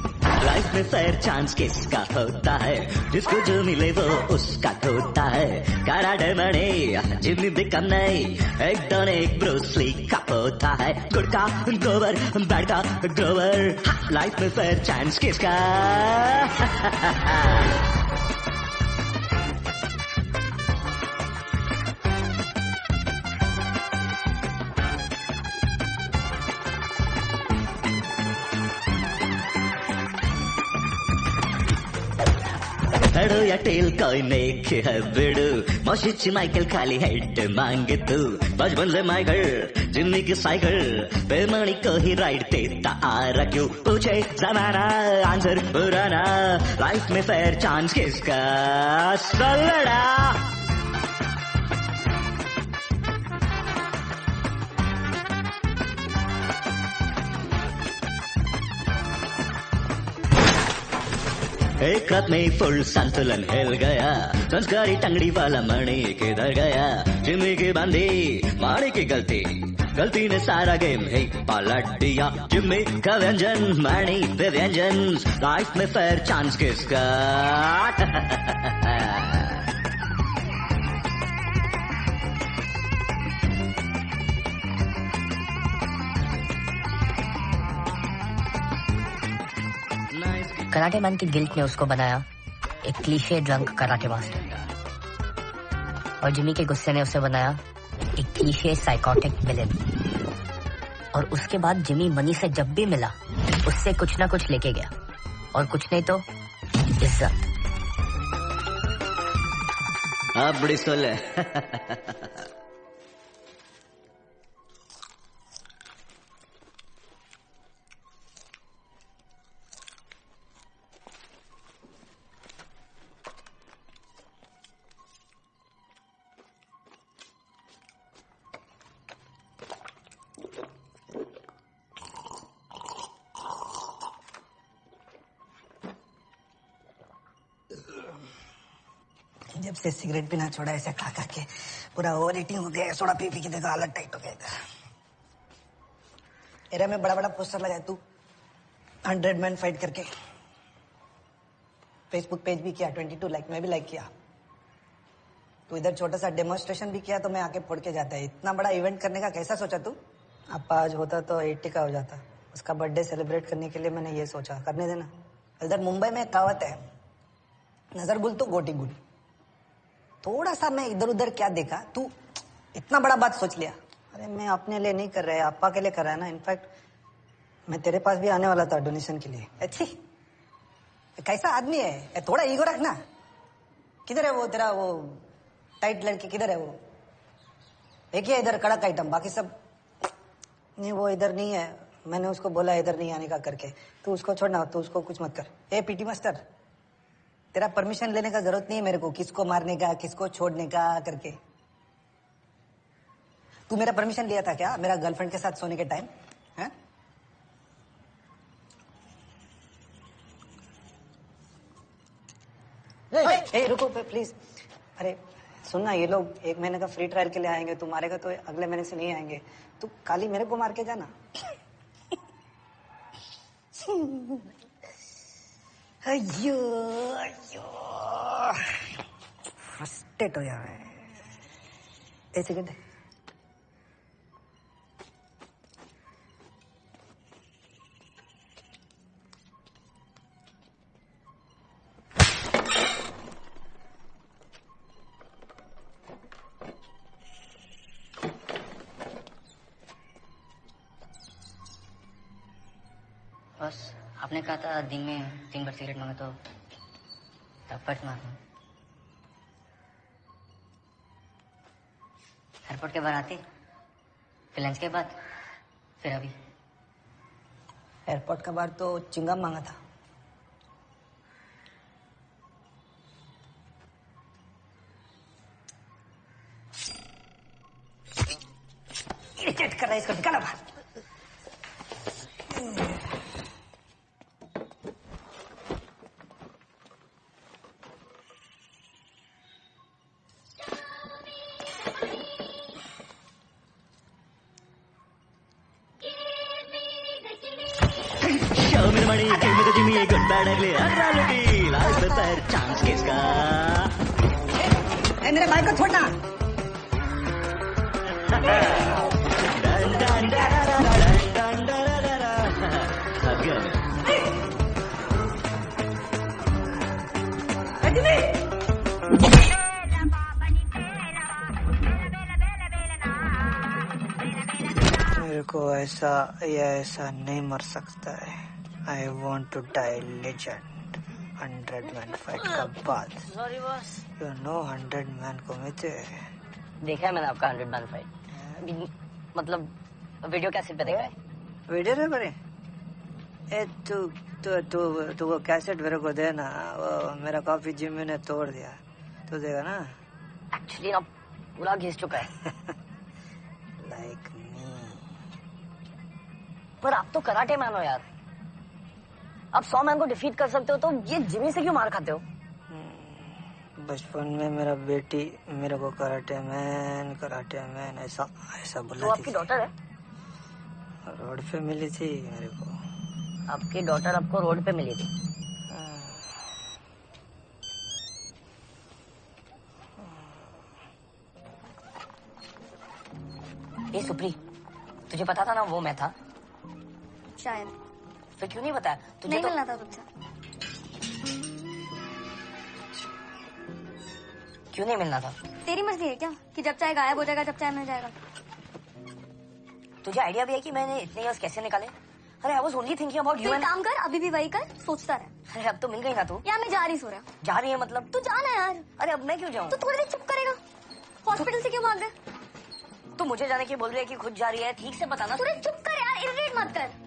Life में fair chance किसका होता है, जिसको जो मिले वो उसका होता है. कराटे मणि जिम्मी बिकम नहीं, एक डॉन एक ब्रूसली का होता है. गुड का गोबर, बैड का ग्रोवर. लाइफ में फेयर चांस किसका? हेडो या टेल कोई नेक है बिडू, मौशिची माइकल खाली हेड मांगे तू. बचपन से माइकल जिम्मी की साइकिल पे मणि को ही राइड देता आ रहा क्यों? पूछे जमाना आंसर पुराना, लाइफ में फेयर चांस किसका? सलड़ा एक रात में फुल संतुलन हिल गया. संस्कारी टंगड़ी वाला मणि किधर गया? जिम्मी की बंदी मणि की गलती ने सारा गेम ही पलट दिया. जिम्मी का व्यंजन मणि पे व्यंजन, लाइफ में फेयर चांस किसका? कराटे मैन की गिल्ट ने उसको बनाया एक क्लीशे ड्रंक कराटे मास्टर, और जिमी के गुस्से ने उसे बनाया एक क्लीशे साइकोटिक विलेन. और उसके बाद जिमी मनी से जब भी मिला उससे कुछ ना कुछ लेके गया, और कुछ नहीं तो इज्जत. अब बड़ी सोल है. जब से सिगरेट पीना छोड़ा ऐसे खा खा के पूरा ओवर ईटिंग हो गया. सोडा पी पी के देखो हालत टाइट हो गया. एरिया में बड़ा बड़ा पोस्टर लगाया तू 100 मैन फाइट करके. फेसबुक पेज भी किया, 22 लाइक, मैं भी लाइक किया. तू इधर छोटा सा डेमोन्स्ट्रेशन भी किया तो मैं आके फोड़ के जाता है. इतना बड़ा इवेंट करने का कैसा सोचा तू? आपा आज होता तो 80 का हो जाता. उसका बर्थडे सेलिब्रेट करने के लिए मैंने ये सोचा. करने देना. इधर मुंबई में कहावत है, नजर गुल तो गोटी गुल. थोड़ा सा मैं इधर उधर क्या देखा, तू इतना बड़ा बात सोच लिया. अरे मैं अपने लिए नहीं कर रहा है, आपा के लिए कर रहा है ना. इनफैक्ट मैं तेरे पास भी आने वाला था डोनेशन के लिए. अच्छी कैसा आदमी है, थोड़ा ईगो रखना. किधर है वो तेरा वो टाइट लड़की, किधर है वो? एक ही है इधर कड़क आइटम, बाकी सब नहीं. वो इधर नहीं है, मैंने उसको बोला इधर नहीं आने का करके. तू उसको छोड़ना, तू उसको कुछ मत कर. ए पीटी मास्टर, तेरा परमिशन लेने का जरूरत नहीं है मेरे को किसको मारने का किसको छोड़ने का करके. तू मेरा परमिशन लिया था क्या मेरा गर्लफ्रेंड के साथ सोने के टाइम? है ए रुको प्लीज. अरे सुनना, ये लोग 1 महीने का फ्री ट्रायल के लिए आएंगे. तू मारेगा तो अगले महीने से नहीं आएंगे. तू खाली मेरे को मार के जाना. अयो अयो फ्रस्ट्रेट हो गया मैं. एक सेकंड. बस आपने कहा था दिन में 3 बार सिगरेट मांगे तो थप्पड़ मारूं. एयरपोर्ट के बाहर आती, फिर लंच के बाद, फिर अभी. एयरपोर्ट का बार तो चिंगम मांगा था. इरिटेट कर रहा है, इसको निकाला बाहर. डायरेक्टली रियलिटी लाइफ में फायर चांस किसका मेरे भाई को छोड़ना। मेरे को ऐसा या ऐसा नहीं मर सकता है। I want to die legend 100 man fight का बाद। Sorry boss. You know 100 man को मिलते हैं। देखा है मैंने आपका 100 मैन फाइट, मतलब वीडियो कैसेट पे देखा है। वीडियो पे बने? ए तू तू तू तू वो कैसेट मेरे को देना, वो मेरा कॉफी जिम्मी ने तोड़ दिया, तू देगा ना? एक्चुअली ना पूरा घिस चुका है। Like me. पर आप तो कराटे मैन हो यार, आप 100 मैन को डिफीट कर सकते हो, तो ये जिमी से क्यों मार खाते हो? बचपन में मेरा बेटी मेरे को कराटे मैन ऐसा ऐसा बोला। तो आपकी डॉटर है? रोड पे मिली थी मेरे को। आपकी डॉटर आपको रोड पे मिली थी? ए सुप्री, तुझे पता था ना वो मैं था? शायद। फिर क्यों नहीं बताया? तुझे नहीं तो मिलना था तुझसे। क्यों नहीं मिलना था? तेरी मर्जी है क्या कि जब चाहे गायब हो जाएगा, जब चाहे मिल जाएगा? तुझे आइडिया भी है कि मैंने इतने इयर्स कैसे निकाले? अरे I was only thinking about you. एक काम कर, अभी भी वही कर, सोचता रह। अरे अब तो मिल गई ना तू। यार मैं जा रही सूर्या। जा रही है मतलब? तू जाना यार। अरे अब मैं क्यों जाऊँ? तू थोड़ी देर चुप करेगा? हॉस्पिटल से क्यों भाग रहे? तू मुझे जाने की बोल रही है कि खुद जा रही है, ठीक से बताना। थोड़ी चुप कर यार, इरिटेट मत कर।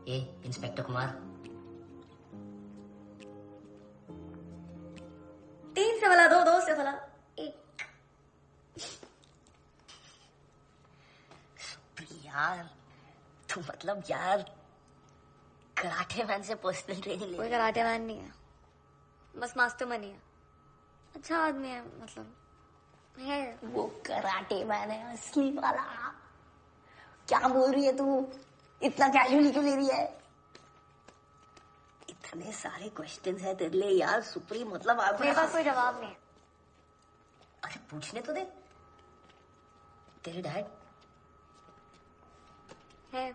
ए इंस्पेक्टर कुमार, 3 से भला 2, 2 से भला 1। यार तू मतलब यार कराटे मैन से पर्सनल ट्रेनिंग कोई कराटे मैन नहीं है, बस मास्टर मनी है। अच्छा आदमी है, मतलब है। वो कराटे मैन है असली वाला। क्या बोल रही है तू? इतना कैजुअली क्यों ले रही है? इतने सारे क्वेश्चंस है तेरे लिए यार सुप्री, मतलब आप मेरे पास कोई जवाब नहीं है। अरे पूछने तो दे। तेरे डैड है?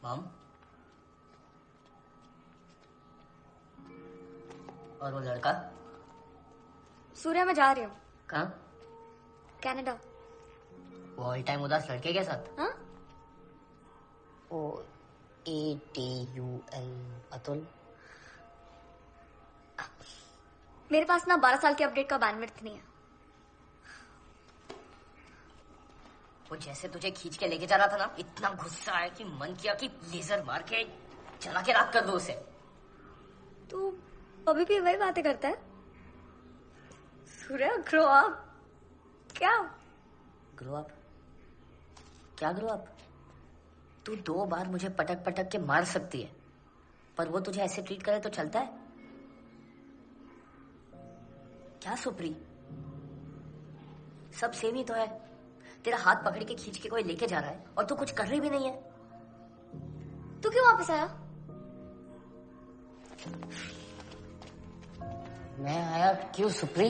मॉम और वो लड़का? सूर्या मैं जा रही हूँ। कहाँ? कनाडा। वो ऑल टाइम उदास लड़के के साथ? हाँ? ओ ATUL अतुल। मेरे पास ना 12 साल के अपडेट का बैंडविड्थ नहीं है। वो जैसे तुझे खींच के लेके जा रहा था ना, इतना गुस्सा आया कि मन किया कि लेजर मार के चला के राख कर दो उसे। तू अभी भी वही बातें करता है? Surya grow up. क्या ग्रो अप? क्या ग्रो अप? तू 2 बार मुझे पटक पटक के मार सकती है, पर वो तुझे ऐसे ट्रीट करे तो चलता है क्या सुप्री? सब सेम ही तो है। तेरा हाथ पकड़ के खींच के कोई लेके जा रहा है और तू कुछ कर रही भी नहीं है। तू क्यों वापस आया? मैं आया क्यों सुप्री?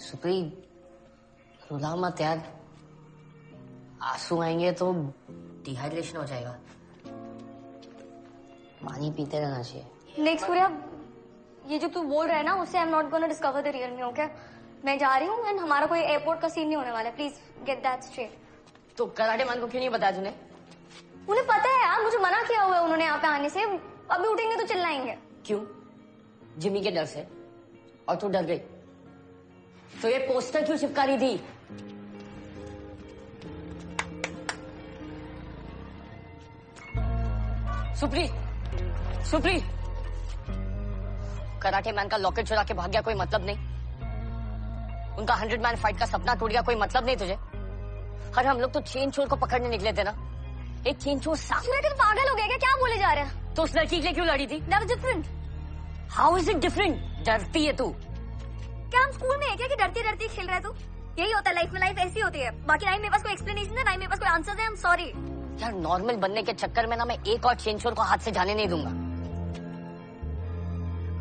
सुप्री रुला मत यार, आंसू आएंगे तो डिहाइड्रेशन हो जाएगा। पानी पीते रहना चाहिए। नेक्स्ट सूर्या, ये जो तू बोल रहा है ना, उससे I am not gonna discover the real me, okay? मैं जा रही हूँ एंड हमारा कोई एयरपोर्ट का सीन नहीं होने वाला है। Please get that straight. तो कराटे मैन को क्यों नहीं बताया तूने? उन्हें पता है यार, मुझे मना किया हुआ है उन्होंने यहाँ पे आने से। अभी उठेंगे तो चिल्लाएंगे। क्यों? जिमी के डर से? और तू डर गई तो ये पोस्टर क्यों चिपका रही थी? सुप्री, सुप्री, कराटे मैन का लॉकेट चुरा के भाग गया, कोई मतलब नहीं। उनका 100 मैन फाइट का सपना टूट गया, कोई मतलब नहीं तुझे। अरे हम लोग तो चेन चोर को पकड़ने निकले थे ना, एक चेन चोर साफ। सूर्य तुम पागल हो गया क्या? क्या बोले जा रहे हैं? तो उस लड़की के लिए क्यों लड़ी थी? That was different. How is it different? डरती है तू? क्या हम स्कूल में है क्या कि डरती डरती खेल रहे तू? यही होता है लाइफ में, लाइफ ऐसी होती है। बाकी ना मेरे पास कोई एक्सप्लेनेशन है, ना मेरे पास कोई आंसर है। आई एम सॉरी यार, नॉर्मल बनने के चक्कर में ना मैं एक और चेन चोर को हाथ से जाने नहीं दूंगा।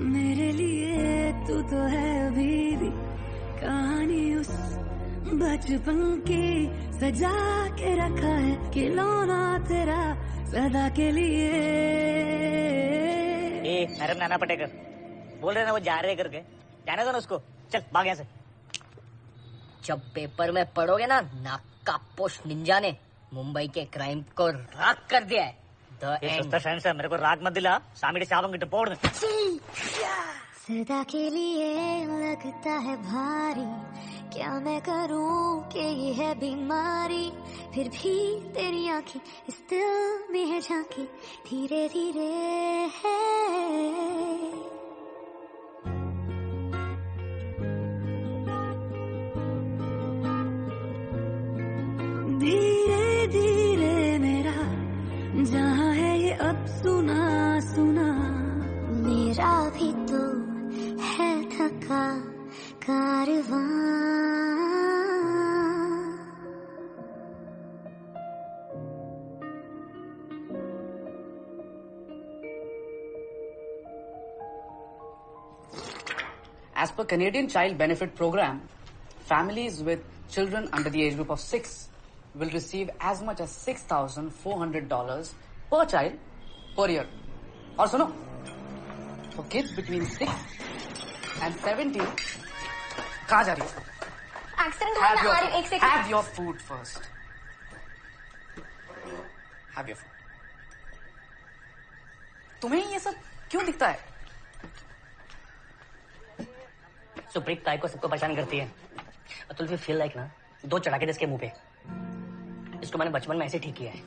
मेरे लिए तू तो है अभी भी कहानी उस बचपन की, सजा के रखा है खिलौना तेरा सदा के लिए। मैडम नाना पटेकर बोल रहे ना वो जा रहे करके, जाने दो ना उसको। चल भाग यहाँ से। जब पेपर में पढ़ोगे ना, नाक का पोस्ट निंजा ने मुंबई के क्राइम को राख कर दिया है। ये सस्ता साइंस है, मेरे को राग मत दिला। सामी शाम की टपोड़ सदा के लिए लगता है भारी, क्या मैं करूं कि ये है बीमारी। फिर भी तेरी आंखें इस दिल में है झांकी, धीरे धीरे है। धीरे धीरे मेरा जहाँ है ये अब सुना सुना। मेरा भी तो है थका कारवां। As per Canadian Child Benefit Program, families with children under the age group of 6 will receive as much as $6,400 per child per year. और सुनो, for kids between 6 and 17, कहाँ जा रही हो? एक्सीडेंट हुआ ना, आ रही, एक second. Have your food first. Have your food. तुम्हें ये सब क्यों दिखता है? सुप्रीत काय को सबको परेशान करती है। अतुल भी फील लाइक ना 2 चढ़ा के दे इसके मुंह पे। इसको मैंने बचपन में ऐसे ठीक किया है।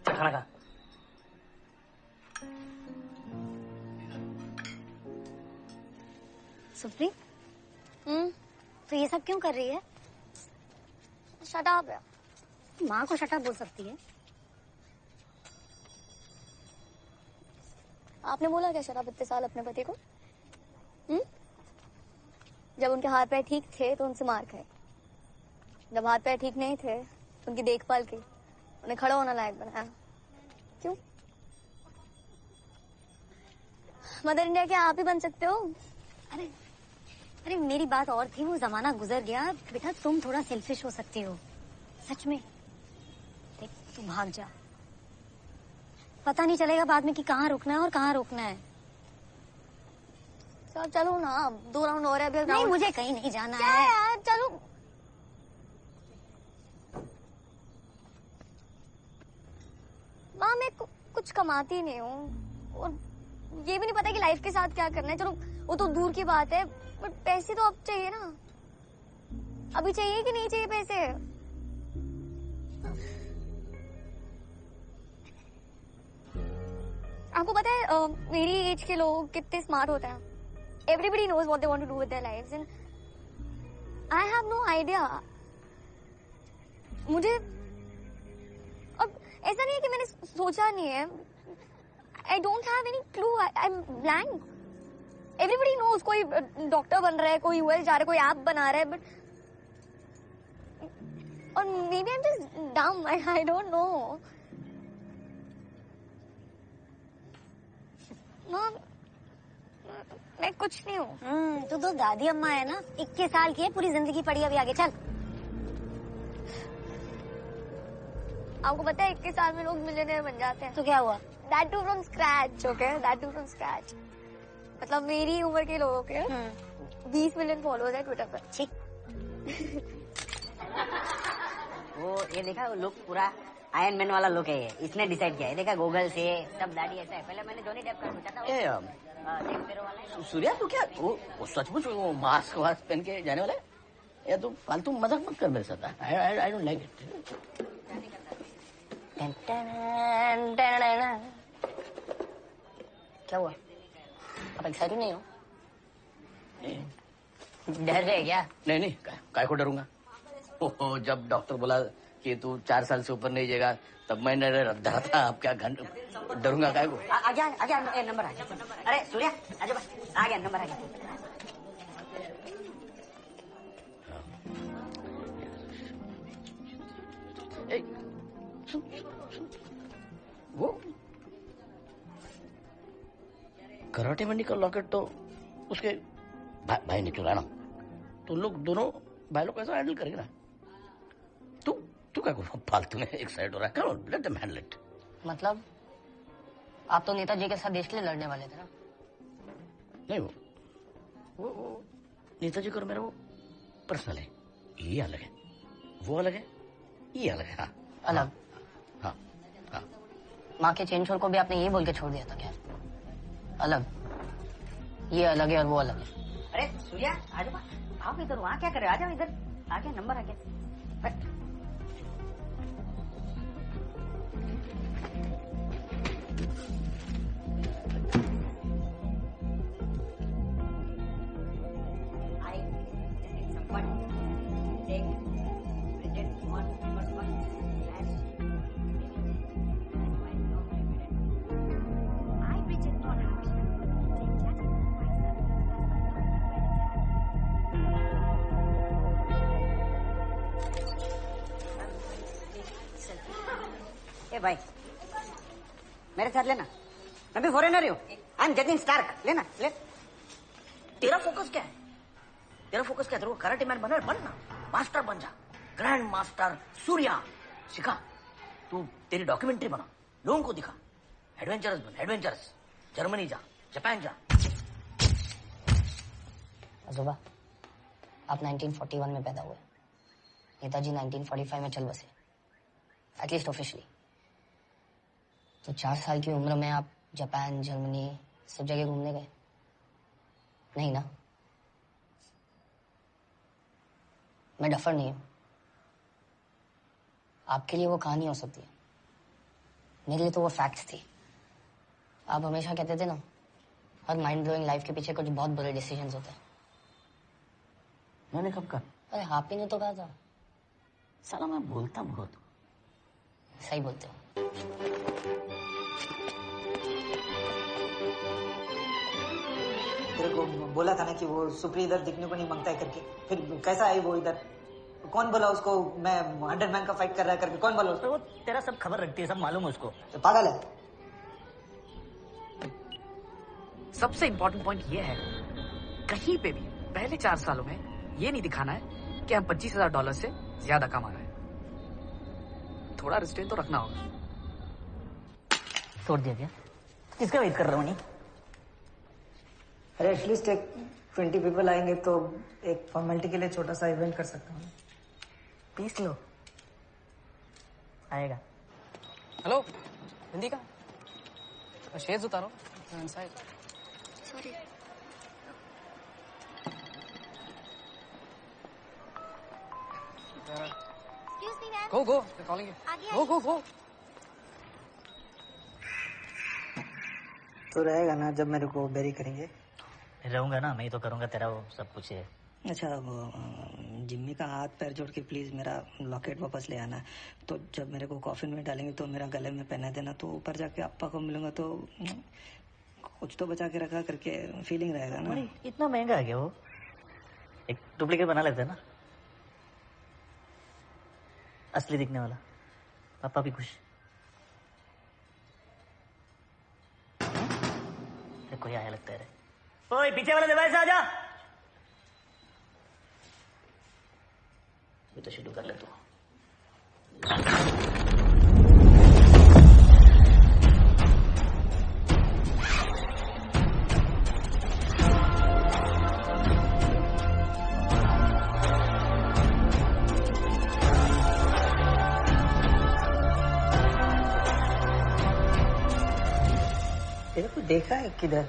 खाना खा। सुप्रीत, तो ये सब क्यों कर रही है? शट अप यार। माँ को शट अप बोल सकती है? आपने बोला क्या शट अप इतने साल अपने पति को? जब उनके हाथ पैर ठीक थे तो उनसे मार खाए, जब हाथ पैर ठीक नहीं थे तो उनकी देखभाल की, उन्हें खड़ा होना लायक बनाया। क्यों? मदर इंडिया क्या आप ही बन सकते हो? अरे अरे मेरी बात और थी, वो जमाना गुजर गया। बेटा तुम थोड़ा सेल्फिश हो सकती हो, सच में। देख तू भाग जा, पता नहीं चलेगा बाद में कि कहाँ रुकना है और कहाँ रोकना है। चलो ना, 2 राउंड और है अभी। नहीं मुझे कहीं नहीं जाना है। क्या यार, चलो। माँ मैं कुछ कमाती नहीं हूँ और ये भी नहीं पता कि लाइफ के साथ क्या करना है। चलो वो तो दूर की बात है, बट पैसे तो अब चाहिए ना। अभी चाहिए कि नहीं चाहिए पैसे? आपको पता है मेरी एज के लोग कितने स्मार्ट होते हैं। Everybody knows what they want to do with their lives and I have no idea. मुझे अब ऐसा नहीं है कि मैंने सोचा नहीं है। I don't have any clue. I'm blank. Everybody knows कोई डॉक्टर बन रहा है, कोई US जा रहा है, कोई ऐप बना रहा है, but और maybe I'm just dumb. I don't know. Mom, मैं कुछ नहीं हूँ। तू तो दादी अम्मा है ना, 21 साल की है, पूरी जिंदगी पड़ी अभी आगे। चल, आपको पता है 21 साल में लोग मिलियनेयर बन जाते हैं। तो क्या हुआ? That too from scratch, okay? That too from scratch. मतलब मेरी उम्र के लोगों के 20 मिलियन फॉलोअर्स है ट्विटर पर। ठीक। वो ये देखा, वो लुक पूरा आयरन मैन वाला लुक है ये। इसने डिसाइड किया है। देखा गूगल से सब दाढ़ी ऐसा है। पहले मैंने जॉनी डेप का सोचा था। सूर्या तू क्या वो सचमुच वो मास्क वास्क पहन के जाने वाला है? या तू फालतू मजाक मत कर मेरे साथ। I don't like it. क्या हुआ? आप एक्साइटेड नहीं हो? डर रहे क्या? नहीं, काय को डरूंगा। जब डॉक्टर बोला कि तू 4 साल से ऊपर नहीं जाएगा, तब मैंने डरा था। अब क्या डरूंगा काय को? आ गया नंबर आ गया। अरे सूर्या आजा बस, आ गया नंबर आ गया। वो कराटे मंडी का लॉकेट तो उसके भाई ने चुराया ना, तो उन लोग दोनों भाई लोग कैसा हैंडल करेंगे ना। तू क्या करो, फालतू में एक साइड हो रहा है। करो, लेट देम हैंडल इट। मतलब आप तो नेताजी के साथ देश के लिए लड़ने वाले थे ना? नहीं, वो नेताजी को मेरा वो पर्सनल है, ये अलग है। वो अलग है, ये अलग है। हाँ अलग? हाँ हाँ। माँ के चेन छोर को भी आपने यही बोल के छोड़ दिया था क्या? अलग, ये अलग है और वो अलग है। अरे सूर्या आजा, आओ इधर। वहाँ क्या कर रहे हो? आ जाओ इधर। आ गया नंबर आ गया। भाई मेरे साथ लेना, मैं भी फॉरेनर ही हूँ। I am Jatin Stark. लेना ले। तेरा फोकस क्या है? तेरा फोकस क्या है? तेरे को कराटे मैन बनना, मास्टर बन जा, ग्रैंड मास्टर सूर्या सिखा। तू तेरी डॉक्यूमेंट्री बना, लोगों को दिखा, एडवेंचरस बन, एडवेंचरस। जर्मनी जा, जापान जा। अजूबा, आप 1941 में पैदा हुए, नेताजी 1945 में चल बसे, एटलीस्ट ऑफिशियली। तो 4 साल की उम्र में आप जापान, जर्मनी सब जगह घूमने गए? नहीं ना? मैं डफर नहीं हूं। आपके लिए वो कहानी हो सकती है, मेरे लिए तो वो फैक्ट्स थी। आप हमेशा कहते थे ना, हर माइंड ब्लोइंग लाइफ के पीछे कुछ बहुत बुरे डिसीजंस होते हैं। मैंने कब कहा? अरे आप ही ने तो कहा था। साला मैं बोलता बहुत। सही बोलते हो। तेरे को बोला था ना कि वो सुप्री इधर दिखने को नहीं मांगता है करके, फिर कैसा आई वो इधर? कौन बोला उसको मैं 100 मैन का फाइट कर रहा है करके? कौन बोला उसको? वो तेरा सब खबर रखती है, सब मालूम है उसको। तो पागल है। सबसे इंपॉर्टेंट पॉइंट ये है, कहीं पे भी पहले 4 सालों में ये नहीं दिखाना है कि हम $25,000 से ज्यादा कमा रहे हैं। थोड़ा रिस्ट्रेन तो रखना होगा। छोड़ दिया क्या? किसका वेट कर रहा हूँ? नहीं, अरे एटलीस्ट एक 20 पीपल आएंगे तो एक फॉर्मेलिटी के लिए छोटा सा इवेंट कर सकता हूँ। पीस लो, आएगा। हेलो, हिंदी का शेड्स उतारो। Inside. Sorry. Excuse me, ma'am. Go, they're calling you. Go. तो रहेगा ना जब मेरे को बेरी करेंगे? रहूंगा ना, मैं ही तो करूंगा तेरा वो सब कुछ है। अच्छा, वो जिम्मी का हाथ पैर जोड़ के प्लीज मेरा लॉकेट वापस ले आना। तो जब मेरे को कॉफिन में डालेंगे तो मेरा गले में पहना देना, तो ऊपर जाके अप्पा को मिलूंगा तो कुछ तो बचा के रखा करके फीलिंग रहेगा ना। इतना महंगा है क्या वो? एक डुप्लीकेट बना लेते हैं ना, असली दिखने वाला। पापा भी खुश। कोई आया लगता है। ओए पीछे वाले दरवाजे से आ जा। ये तो शुरू कर ले तू। तेरे को देखा है किधर?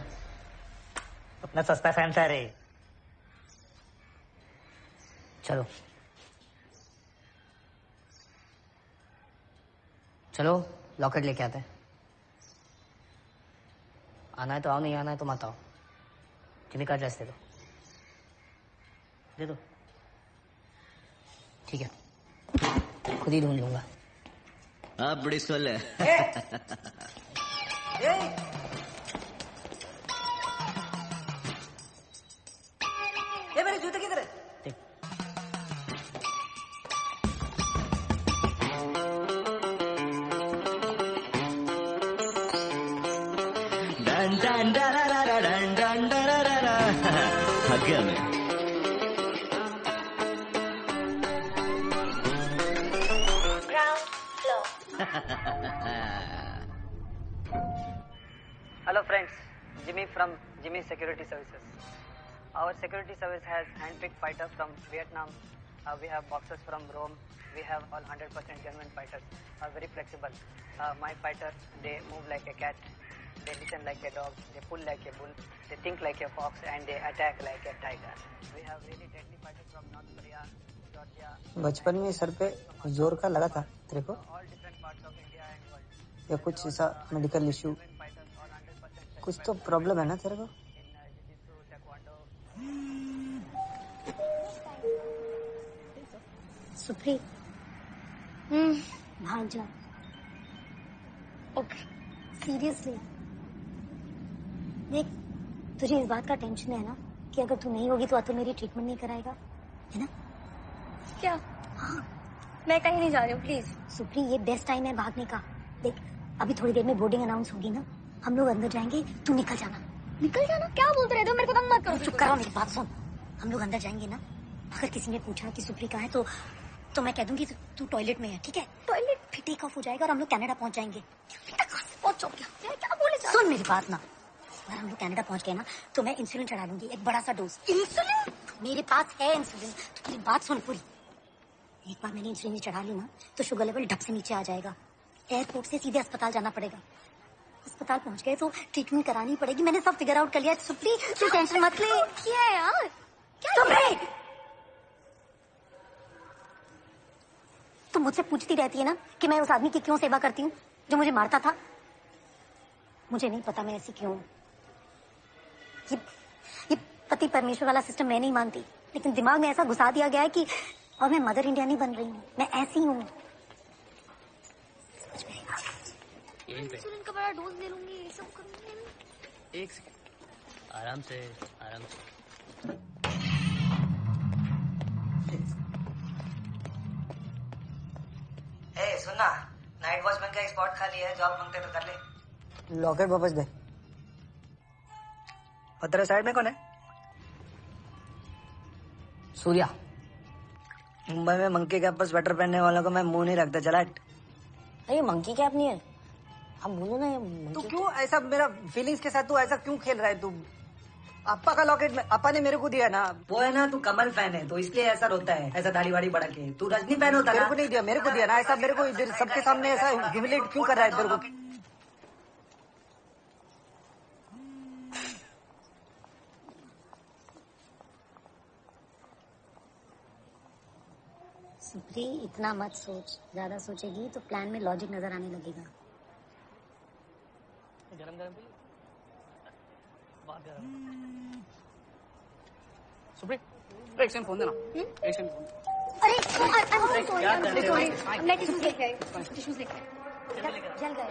अपना सस्ता फैंसा रे। चलो चलो, लॉकेट लेके आते हैं। आना है तो आओ, नहीं आना है तो मत आओ। जिम्मी का एड्रेस दे दो। ठीक है। खुद ही ढूंढ लूंगा। आप बड़ी सोल है। ये मेरे जूते किधर है? डन डन डरारारा, डन डन डरारारा। थक गया मैं। Hello friends, Jimmy from Jimmy Security Services. Our security service has handpicked fighters from Vietnam. We have boxers from Rome. We have all 100% genuine fighters. Very flexible. My fighters, they move like a cat. They listen like a dog. They pull like a bull. They think like a fox and they attack like a tiger. We have really deadly fighters from North Korea, Georgia. बचपन में sir पे जोर का लगा था तेरे को All different parts of India and world. या कुछ ऐसा मेडिकल इशू कुछ तो प्रॉब्लम है ना तेरे को? सुप्री भाग जा। ओके सीरियसली देख, तुझे इस बात का टेंशन है ना कि अगर तू नहीं होगी तो अतुल मेरी ट्रीटमेंट नहीं कराएगा, है ना? क्या? हाँ, मैं कहीं नहीं जा रही हूँ प्लीज। सुप्री ये बेस्ट टाइम है भागने का। देख अभी थोड़ी देर में बोर्डिंग अनाउंस होगी ना, हम लोग अंदर जाएंगे, तू निकल जाना। निकल जाना? क्या बोलते रहे हो, मेरे को तंग मत करो। चुप करो, मेरी बात सुन। हम लोग अंदर जाएंगे ना, अगर किसी ने पूछा कि सुप्री कहाँ है तो मैं कह दूंगी तू टॉयलेट में है, ठीक है? टॉयलेट फिर टेक ऑफ हो जाएगा और हम लोग कनाडा पहुंच जाएंगे। पहुंचो क्या बोले? सुन मेरी बात ना, अगर हम लोग कनाडा पहुंच गए ना तो मैं इंसुलिन चढ़ा लूंगी, एक बड़ा सा डोज। इंसुलिन? मेरे पास है इंसुलिन। तो मेरी बात सुन पूरी। एक बार मैंने इंसुलिन चढ़ा ली ना तो शुगर लेवल ढप से नीचे आ जाएगा। एयरपोर्ट से सीधे अस्पताल जाना पड़ेगा। अस्पताल पहुंच गए तो ट्रीटमेंट करानी पड़ेगी। मैंने सब फिगर आउट कर लिया। सुप्री तू टेंशन मत ले। क्या है यार? क्या तुम मुझसे पूछती रहती है ना कि मैं उस आदमी की क्यों सेवा करती हूँ जो मुझे मारता था। मुझे नहीं पता मैं ऐसी क्यों हूँ। ये पति परमेश्वर वाला सिस्टम मैं नहीं मानती, लेकिन दिमाग में ऐसा घुसा दिया गया है कि और मैं मदर इंडिया नहीं बन रही हूँ, मैं ऐसी हूँ। इंसुलिन का बड़ा डोज ले लूंगी, ये सब करूंगी। एक सेकंड, आराम से आराम से। सुनना, नाइट वॉचमैन का एक स्पॉट खाली है, जॉब मांगते तो कर ले। लॉकेट वापस दे। और तेरे साइड में कौन है? सूर्या। मुंबई में मंकी कैप पर स्वेटर पहनने वालों को मैं मुंह नहीं रखता। चला ये मंकी कैप नहीं है, आप बोलो ना। ये तू क्यों ऐसा मेरा फीलिंग्स के साथ तू ऐसा क्यों खेल रहा है? तू अप्पा का लॉकेट में अप्पा ने मेरे को दिया ना, वो है ना, तू कमल फैन है तो इसलिए ऐसा रोता है, ऐसा दाढ़ी वाड़ी बढ़ा के। तू रजनी फैन होता मेरे को नहीं दिया, मेरे को दिया ना। ऐसा मेरे को इधर सबके सामने ऐसा ह्यूमिलेट क्यों कर रहा है तेरे को? सुप्री इतना मत सोच, ज्यादा सोचेगी तो प्लान में लॉजिक नजर आने लगेगा। गरम गरम पी, बहुत गरम। सुप्री एक सेकंड फोन देना। एक सेकंड फोन। अरे मैं टिश्यूज लेके आई। टिश्यूज लेके आई। जल गए।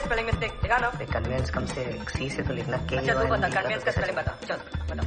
स्पेलिंग मिस्टेक देखा ना? कन्वेंस कम से सी से तो लिखना। अच्छा तू बता, कन्वेंस का स्पेलिंग बता। चल बता।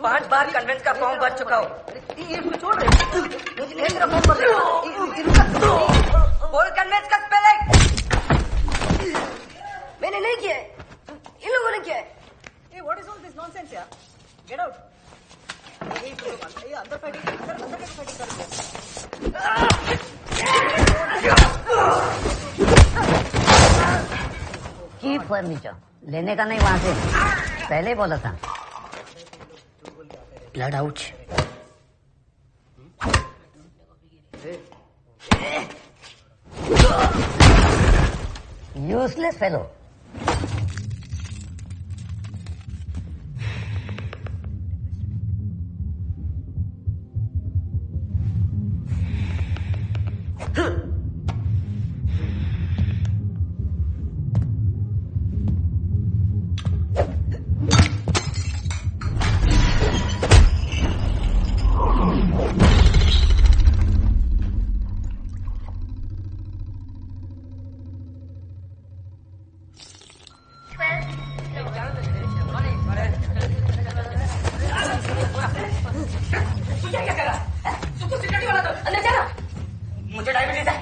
पांच बार कन्वेंस का फॉर्म भर चुका हूँ। छोड़ रहे मुझे नहीं मेरा फॉर्म भर बोल कन्वेंस का स्पेलिंग। मैंने नहीं किया है, इन लोगों ने किया है। What is all this nonsense यार? Get out. ये अंदर फाइटिंग सर, अंदर कैसे फाइटिंग कर रहे हो? कीप फर्नीचर लेने का नहीं वहां से, पहले ही बोला था। Blood out. Useless fellow. मुझे डायबिटीज है।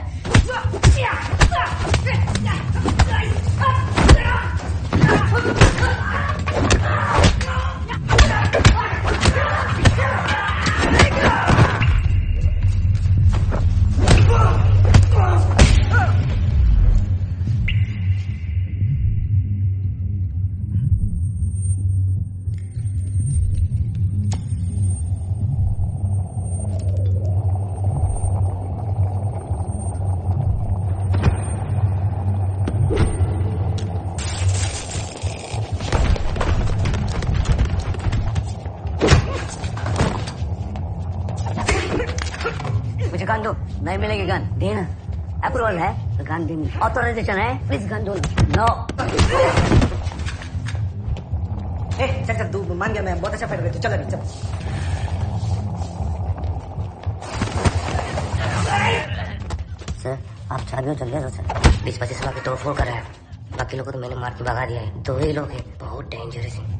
मुझे गन दो, नहीं मिलेगी गन। देना अप्रूवल है तो गन देंगे, ऑथराइजेशन है प्लीज गन दो। नो चल चल, तू मान गया, मैं बहुत अच्छा फाइट करती हूँ। चल अभी चल। सर आप चाबियों चल गया सर, 20-25 लाख की तोड़फोड़ कर रहा है। बाकी लोगों को तो मैंने मार के भगा दिया है, 2 ही लोग हैं, बहुत डेंजरस है।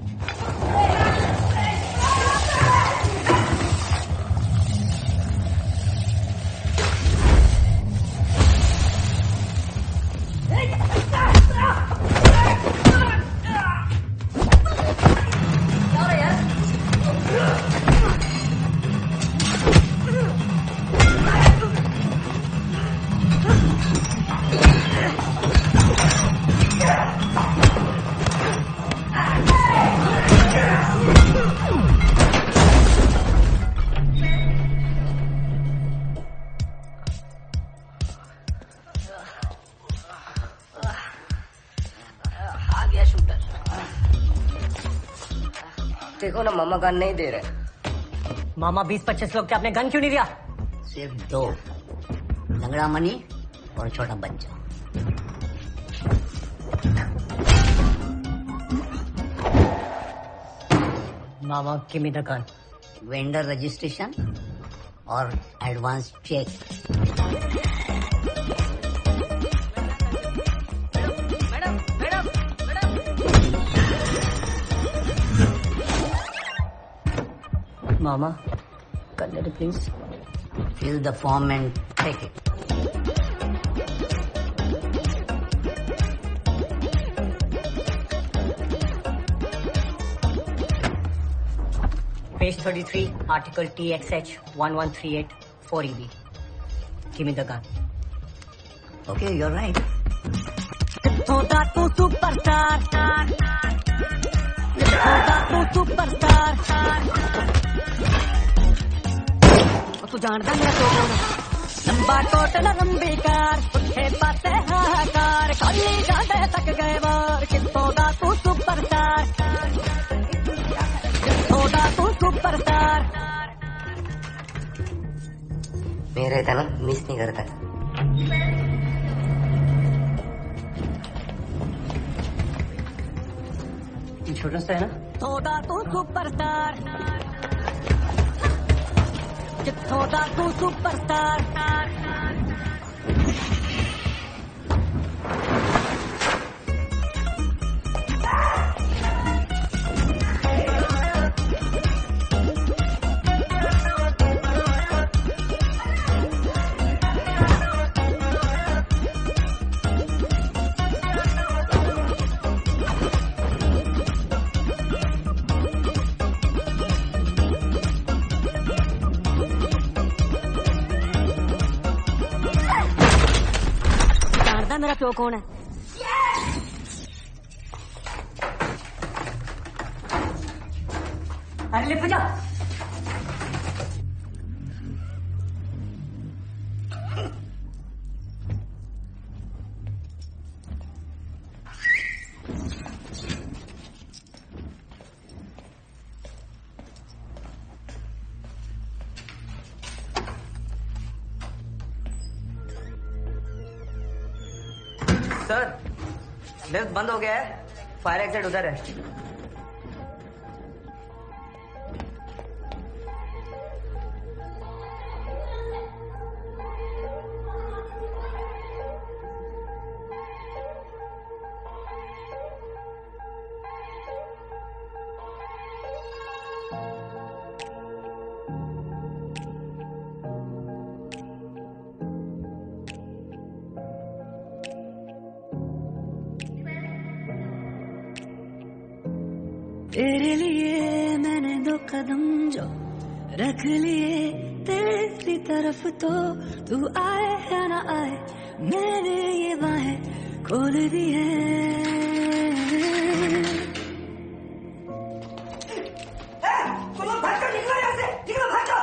देखो ना मामा गन नहीं दे रहे। मामा 20-25 लोग के आपने गन क्यों नहीं दिया? सिर्फ 2, लंगड़ा मनी और छोटा बच्चा। Mama give me the gun. Vendor registration और advance cheque. Mama, cut it please. Fill the form and take it. Page 33, Article TXH 1138 4EB. Give me the gun. Okay, you're right. Thoda tu superstar. Thoda tu superstar. तू जानता मेरा तो कौन? लंबा coat लंबी car, पुट्ठे पासे हाहाकार, खाली जाते तक गए बार। किसको दा तू सुपरस्टार, किसको दा तू सुपरस्टार। मेरे था ना, मिस नहीं करता। छोटा सा है ना? थोड़ा तू सुपरस्टार, थोड़ा तू सुपरस्टार। मेरा प्यो कौन है? अरे ले भजा। सर, लिफ्ट बंद हो गया है, फायर एग्जिट उधर है। तेरे लिए मैंने 2 कदम जो रख लिए तेरी तरफ, तो तू आए या ना आए मैंने ये बाहें खोल दी है। तुम लोग भागकर निकलो यहाँ से, निकलो भागो।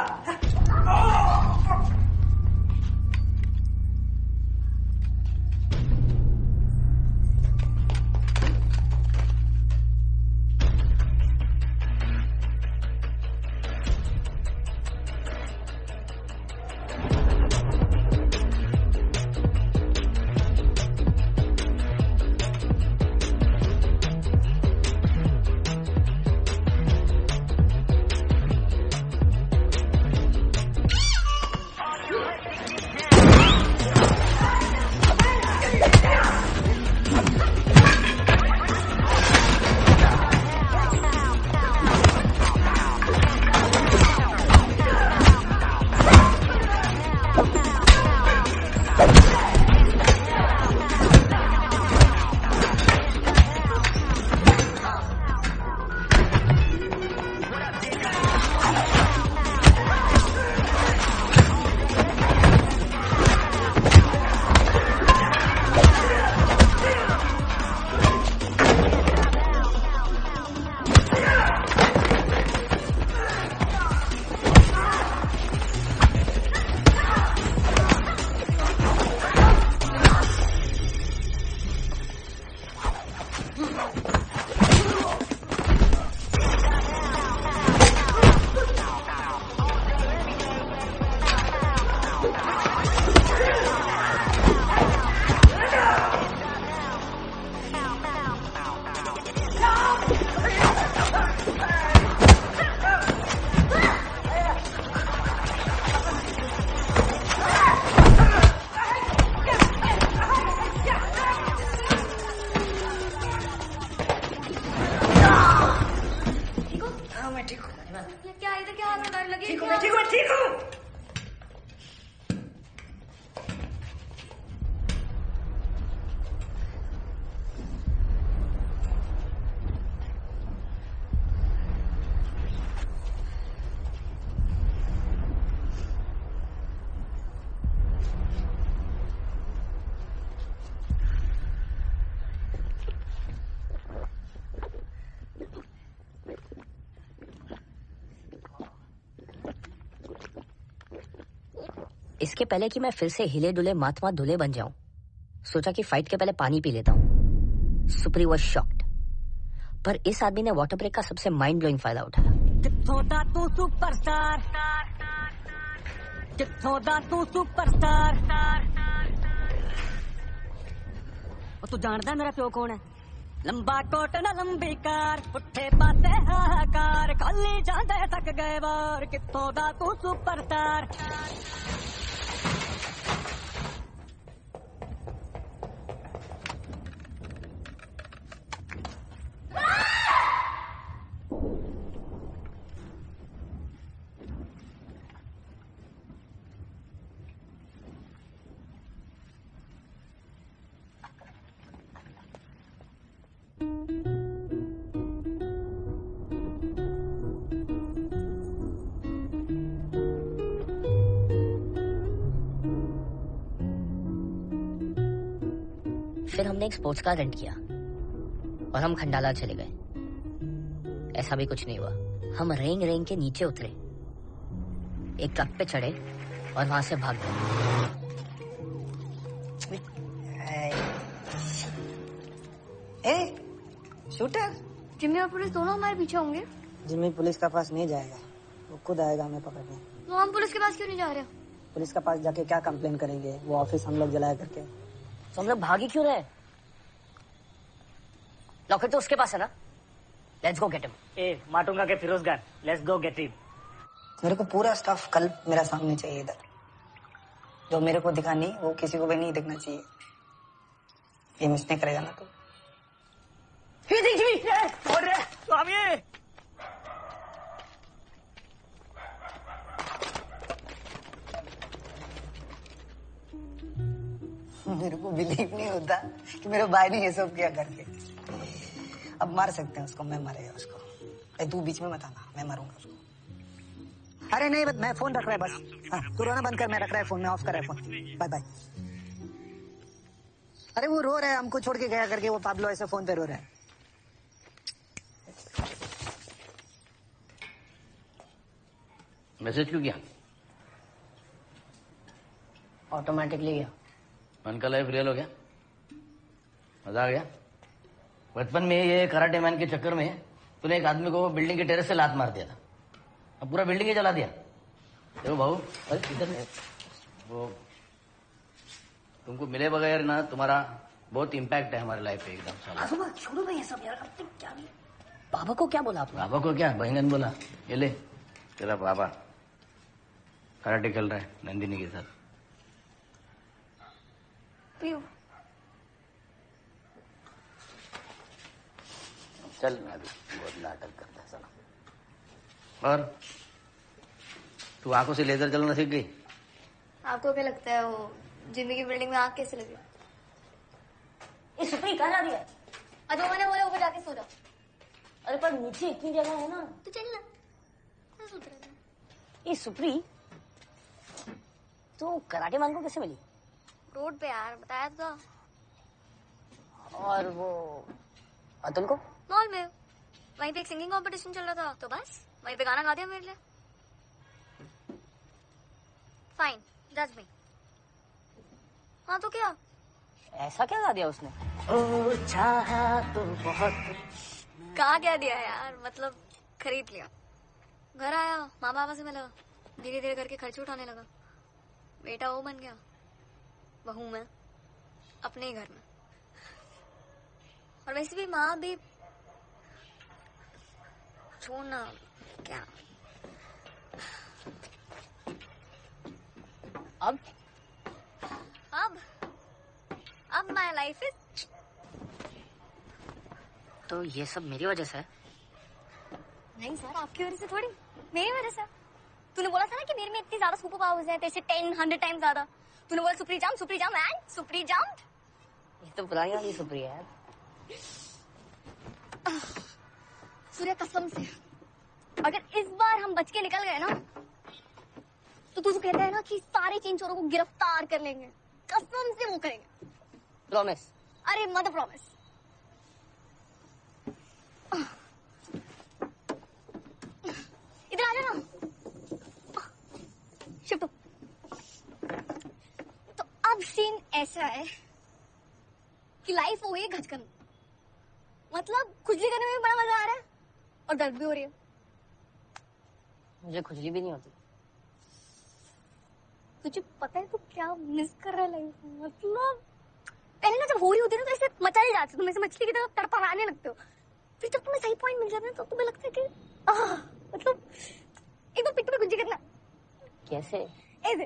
इसके पहले कि मैं फिर से हिले डुले मातमा धुले बन जाऊं, सोचा कि फाइट के पहले पानी पी लेता हूं। सुप्री वाज शॉक्ड, पर इस आदमी ने वाटर ब्रेक का सबसे माइंड ब्लोइंग फायदा उठाया। थोड़ा तू सुपरस्टार, थोड़ा तू सुपरस्टार। और तू जानता है मेरा प्यो कौन है? लंबा कोट न लंबी कार पुट्ठे पासे हाहाकार खाली जांदे थक गए वार कित्थों दा तू सुपरस्टार फिर हमने एक स्पोर्ट्स कार रेंट किया और हम खंडाला चले गए। ऐसा भी कुछ नहीं हुआ। हम रेंग रेंग के नीचे उतरे, एक ट्रक पे चढ़े और वहां से भाग गए। शूटर जिम्मी और पुलिस दोनों हमारे पीछे होंगे। जिम्मी पुलिस के पास नहीं जाएगा, वो खुद आएगा हमें पकड़ने। तो हम पुलिस के पास क्यों नहीं जा रहे? पुलिस के पास जाके क्या कंप्लेन करेंगे? वो ऑफिस हम लोग जलाया करके। तो हम लोग भागी क्यों रहे? लॉकेट तो उसके पास है ना। Let's go get him. ए माटूंगा के Firoz Khan, let's go get him. मेरे को पूरा स्टाफ कल मेरा सामने चाहिए इधर। जो मेरे को दिखा नहीं वो किसी को भी नहीं दिखना चाहिए। ये मिस नहीं करेगा ना तो। मेरे को बिलीव नहीं होता कि मेरे भाई ने ये सब किया करके। अब मार सकते हैं उसको, मैं मारेगा उसको। अरे तू बीच में मत आना, मैं मारूंगा उसको। अरे नहीं मैं फोन रख रहा है बस। हाँ तू रोना बंद कर, मैं रख रहा है फोन, मैं ऑफ कर रहा है फोन। Bye bye. अरे वो रो रहा है, हमको छोड़ के गया करके। वो पाब्लो ऐसे फोन पे रो रहा है। मैसेज क्यों किया? ऑटोमेटिकली गया। मन का लाइफ रियल हो गया, मजा आ गया। बचपन में ये कराटे मैन के चक्कर में तूने एक आदमी को बिल्डिंग के टेरेस से लात मार दिया था, अब पूरा बिल्डिंग ही जला दिया। देखो भाऊ, इधर वो तुमको मिले बगैर ना तुम्हारा बहुत इम्पैक्ट है हमारे लाइफ पे एकदम साला। छोड़ो भाई ये सब यार, अब तक क्या भी। बाबा को क्या बोला आपने? बाबा को क्या, बहन बोला। ये ले तेरा बाबा कराटे खेल रहा है नंदिनी के साथ। पियो। चल मैं भी बहुत नाटक करता है साला। और तू आंखों से लेजर चलना सीख गई? आपको क्या लगता है वो जिम्मी की बिल्डिंग में आग कैसे लगी? ये सुप्री कहाँ जा रही है? अजो मैंने बोला ऊपर जाके सो जाओ। अरे पर नीचे इतनी जगह है ना। तो चल ना। क्या सोच रहे थे? ये सुप्री तो कराटे मान को कैसे मिली? रोड पे यार, बताया तो था। और वो अतुल को? मॉल में, वहीं पे एक सिंगिंग कंपटीशन चल रहा था तो बस वहीं पे गाना गा दिया मेरे लिए। फाइन, जज मी। हाँ तो क्या? ऐसा क्या गा दिया उसने? ओ चाहा तो बहुत। कहाँ क्या दिया यार, मतलब खरीद लिया। घर आया, माँ बाबा से मिला, धीरे धीरे करके खर्चे उठाने लगा। बेटा वो बन गया, बहू मैं अपने ही घर में। और वैसे भी माँ भी छोड़ना क्या। अब माय लाइफ इज। तो ये सब मेरी वजह से है? नहीं सर, आपकी वजह से थोड़ी, मेरी वजह से। तूने बोला था ना कि मेरे में इतनी ज्यादा सुपर पावर्स हैं, तेरे 10-100 टाइम ज्यादा। तूने बोला सुप्री जंप एंड सुप्री जंप। ये तो पुरानी वाली सुप्री है यार। सूर्य कसम से अगर इस बार हम बच के निकल गए ना तो तू जो कहता है ना कि सारे चेन चोरों को गिरफ्तार कर लेंगे, कसम से वो करेंगे। प्रॉमिस? अरे मत प्रॉमिस। इधर आ जाना। शिफ्ट। तो अब सीन ऐसा है कि लाइफ हो गई है घचकन। मतलब खुजली करने में भी बड़ा मजा आ रहा है और दर्द भी हो रही है। मुझे खुजली भी नहीं होती। तुझे पता है तू क्या मिस कर रहा है लाइफ में? मतलब पहले ना जब हो रही होती है ना तो ऐसे मचा ही जाती, तुम ऐसे मछली की तरह तड़पड़ाने लगते हो। फिर जब तुम्हें सही पॉइंट मिल जाता है तो तुम्हें लगता है कि मतलब एकदम पिट में गुंजी करना। कैसे? ऐसे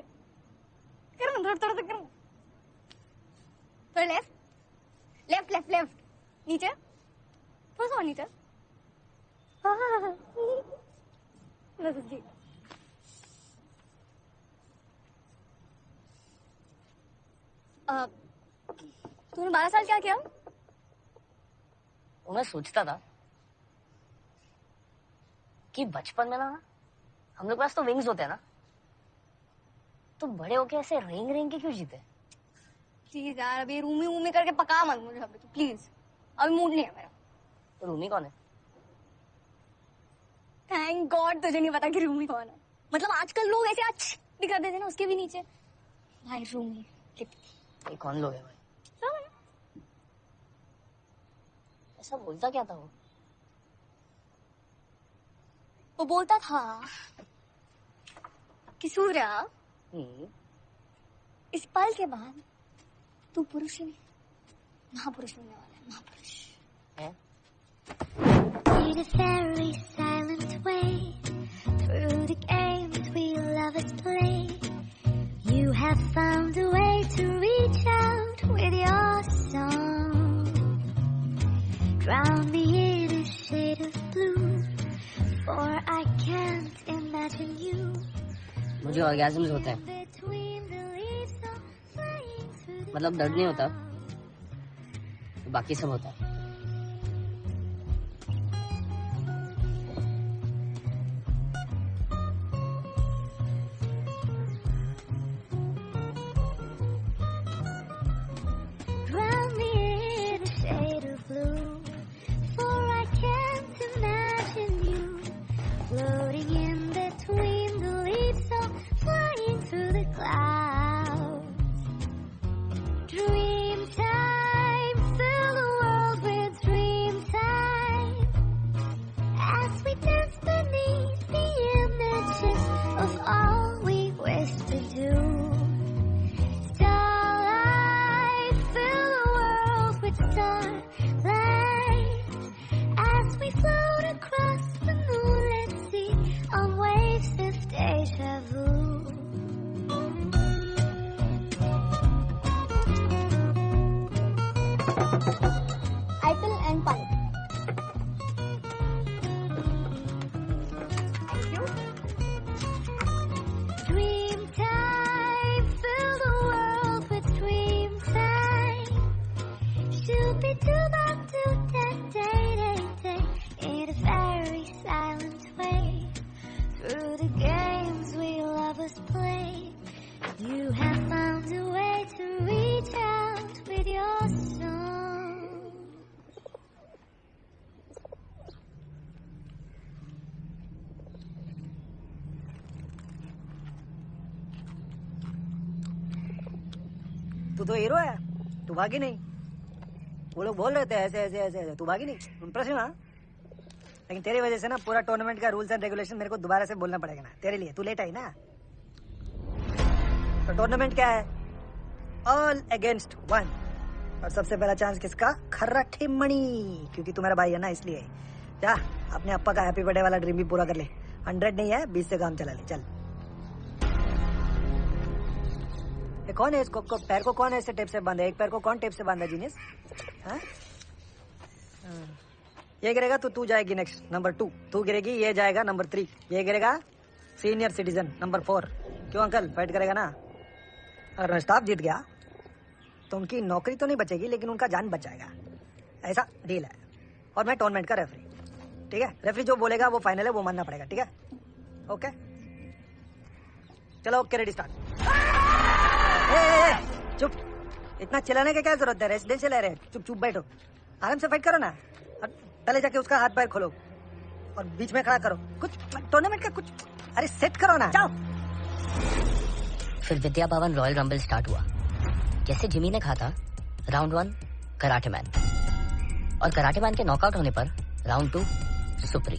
करो ना, थोड़ा करो, थोड़ा लेफ्ट लेफ्ट लेफ्ट लेफ्ट, नीचे थोड़ा सा और नीचे, बस जी। तूने 12 साल क्या किया? मैं सोचता था कि बचपन में ना हम लोग के पास तो विंग्स होते हैं ना, तो बड़े होके ऐसे रेंग रेंग के क्यों जीते? प्लीज यार अभी रूमी करके पका मत मुझे अभी, तो प्लीज अभी मूड नहीं है मेरा। रूमी कौन है? थैंक गॉड तुझे नहीं पता कि रूमी कौन है। मतलब आजकल लोग ऐसे आज भी कर देते ना, उसके भी नीचे भाई रूमी। ये कौन लोग है भाई? ऐसा बोलता क्या था वो? वो बोलता था कि सूर्या इस पल के बाद तू पुरुष ही नहीं महापुरुष बनने वाला है, महापुरुष। In a very silent way, through the games we lovers play, you have found a way to reach out with your song. Drown me in a shade of blue, for I can't imagine you. मुझे ऑर्गेज़म्स होते हैं, मतलब दर्द नहीं होता, तो बाकी सब होता है। तू तो हीरो है, तू भागी नहीं। वो लोग बोल रहे थे ऐसे ऐसे ऐसे ऐसे, तू भागी नहीं। इंप्रेसिव हाँ, लेकिन तेरी वजह से ना पूरा टूर्नामेंट का रूल्स एंड रेगुलेशन मेरे को दोबारा से बोलना पड़ेगा ना तेरे लिए। तू लेट आई ना, तो टूर्नामेंट क्या है? All against one. और सबसे पहला चांस किसका? खर्राठी मणि, क्योंकि तू मेरा भाई है ना, इसलिए। जा अपने अप्पा का हैप्पी बर्थडे वाला ड्रीम भी पूरा कर ले। 100 नहीं है 20 से काम चला ले। चल ये कौन है? इसको पैर को कौन ऐसे टेप से बांधा? एक पैर को कौन टेप से बांधा जीनियस? ये गिरेगा तो तू जाएगी नेक्स्ट नंबर 2, तू गिरेगी ये जाएगा नंबर 3, ये गिरेगा सीनियर सिटीजन नंबर 4। क्यों अंकल फाइट करेगा ना? अगर स्टाफ जीत गया तो उनकी नौकरी तो नहीं बचेगी लेकिन उनका जान बच जाएगा, ऐसा डील है। और मैं टूर्नामेंट का रेफरी, ठीक है? रेफरी जो बोलेगा वो फाइनल है, वो मानना पड़ेगा, ठीक है? ओके चलो, ओके रेडी स्टार्ट। चुप, इतना चिल्लाने की क्या जरूरत है? रेसिडेंशियल एरिया, चुप चुप बैठो, आराम से फाइट करो ना। पहले जाके उसका हाथ पैर खोलो और बीच में खड़ा करो। कुछ टूर्नामेंट का कुछ, अरे सेट करो ना, जाओ। फिर Vidya Bhavan royal rumble start हुआ। जैसे जिमी ने कहा था, राउंड 1 कराटे मैन, और कराटे मैन के नॉकआउट होने पर राउंड 2 सुप्री।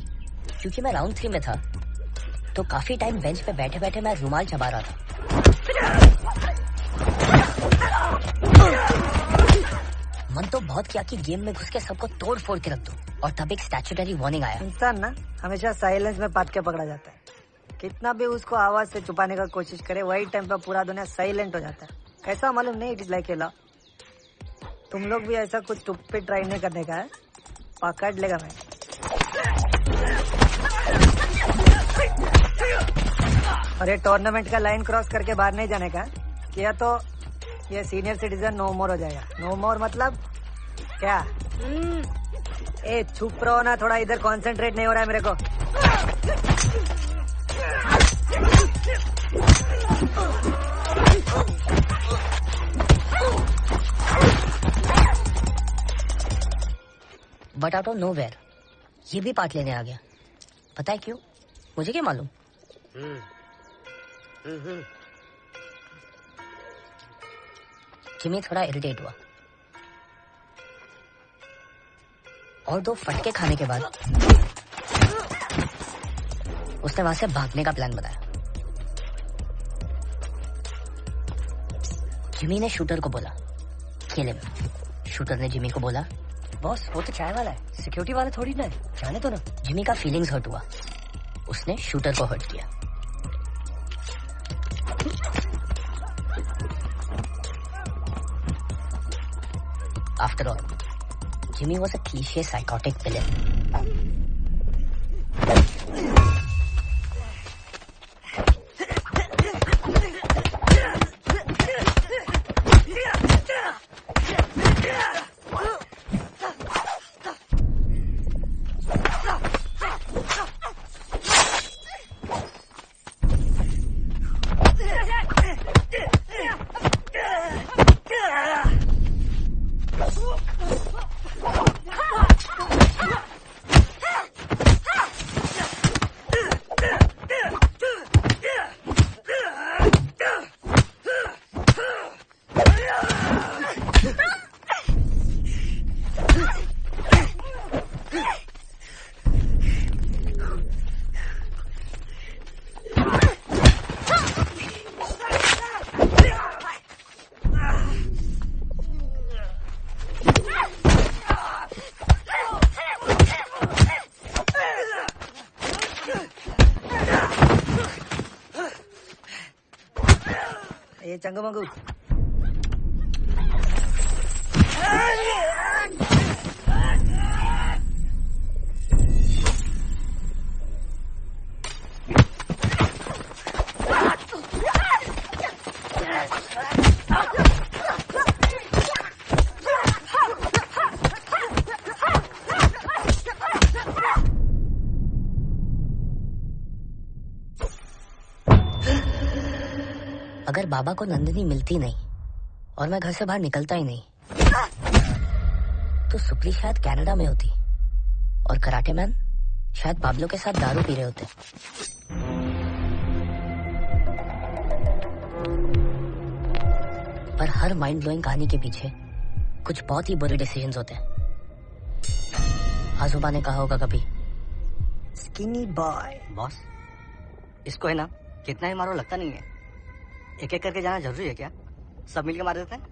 क्योंकि मैं राउंड 3 में था तो काफी टाइम बेंच पे बैठे बैठे मैं रुमाल चबा रहा था। बहुत किया कि गेम में घुस के सबको तोड़ फोड़ के रख दो, और तब एक स्टैट्यूटरी वार्निंग आया। इंसान ना हमेशा साइलेंस में पाट के पकड़ा जाता है। कितना भी उसको आवाज से छुपाने का कोशिश करे, वही टाइम पर पूरा दुनिया साइलेंट हो जाता है। कैसा मालूम नहीं, it is like a law. तुम लोग भी ऐसा कुछ टुप्पे ट्राई नहीं करने का है, पकड़ लेगा मैं। और ये टूर्नामेंट का लाइन क्रॉस करके बाहर नहीं जाने का, किया तो ये सीनियर सिटीजन नो मोर हो जाएगा। नो मोर मतलब क्या? ए चुप रहो ना, थोड़ा इधर कंसंट्रेट नहीं हो रहा है मेरे को। बट आउट ऑफ नोवेयर ये भी पार्ट लेने आ गया। पता है क्यों? मुझे क्या मालूम। जिमी थोड़ा इरिटेट हुआ और 2 फटके खाने के बाद उसने वहां से भागने का प्लान बनाया। जिमी ने शूटर को बोला खेले में। शूटर ने जिमी को बोला, बॉस वो तो चाय वाला है, सिक्योरिटी वाला थोड़ी ना है, जाने तो ना। जिमी का फीलिंग्स हर्ट हुआ, उसने शूटर को हर्ट किया। After all, Jimmy was a cliche psychotic villain. ये चंगू मंगू अगर बाबा को नंदिनी मिलती नहीं और मैं घर से बाहर निकलता ही नहीं तो सुप्री शायद कनाडा में होती और कराटे मैन शायद पाब्लो के साथ दारू पी रहे होते। पर हर माइंड ब्लोइंग कहानी के पीछे कुछ बहुत ही बुरे डिसीजंस होते हैं। आजूबा ने कहा होगा कभी, स्किनी बॉय। बॉस इसको है ना कितना ही मारो लगता नहीं है। एक एक करके जाना जरूरी है क्या? सब मिलके मार देते हैं।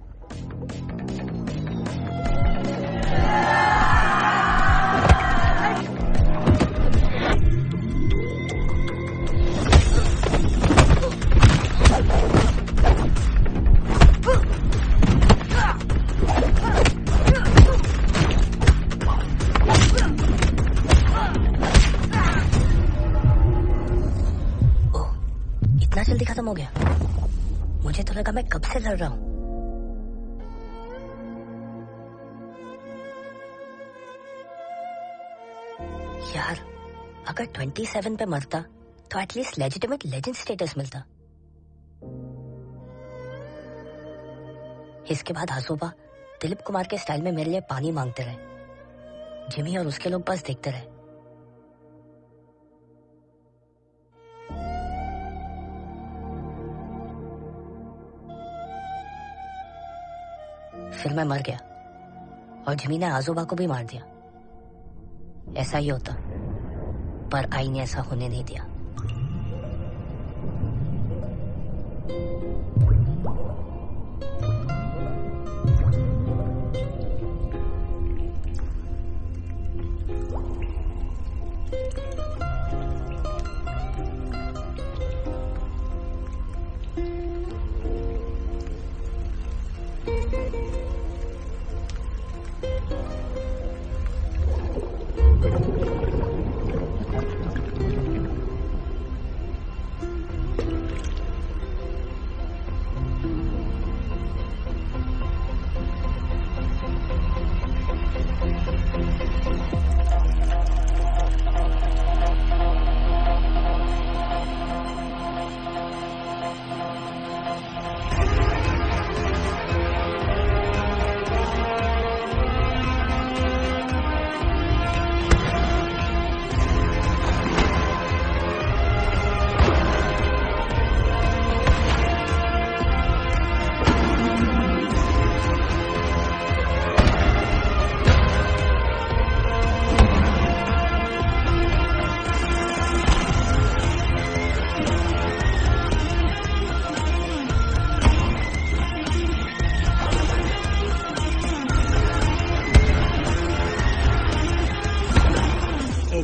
ओह, इतना जल्दी खत्म हो गया। मुझे तो लगा मैं कब से लड़ रहा हूं। यार अगर 27 पे मरता तो एटलीस्ट लेजिटिमेट लेजेंड स्टेटस मिलता। इसके बाद आजोबा दिलीप कुमार के स्टाइल में मेरे लिए पानी मांगते रहे। जिमी और उसके लोग बस देखते रहे। फिर मैं मर गया और जिमी ने आजोबा को भी मार दिया। ऐसा ही होता, पर आई ने ऐसा होने नहीं दिया।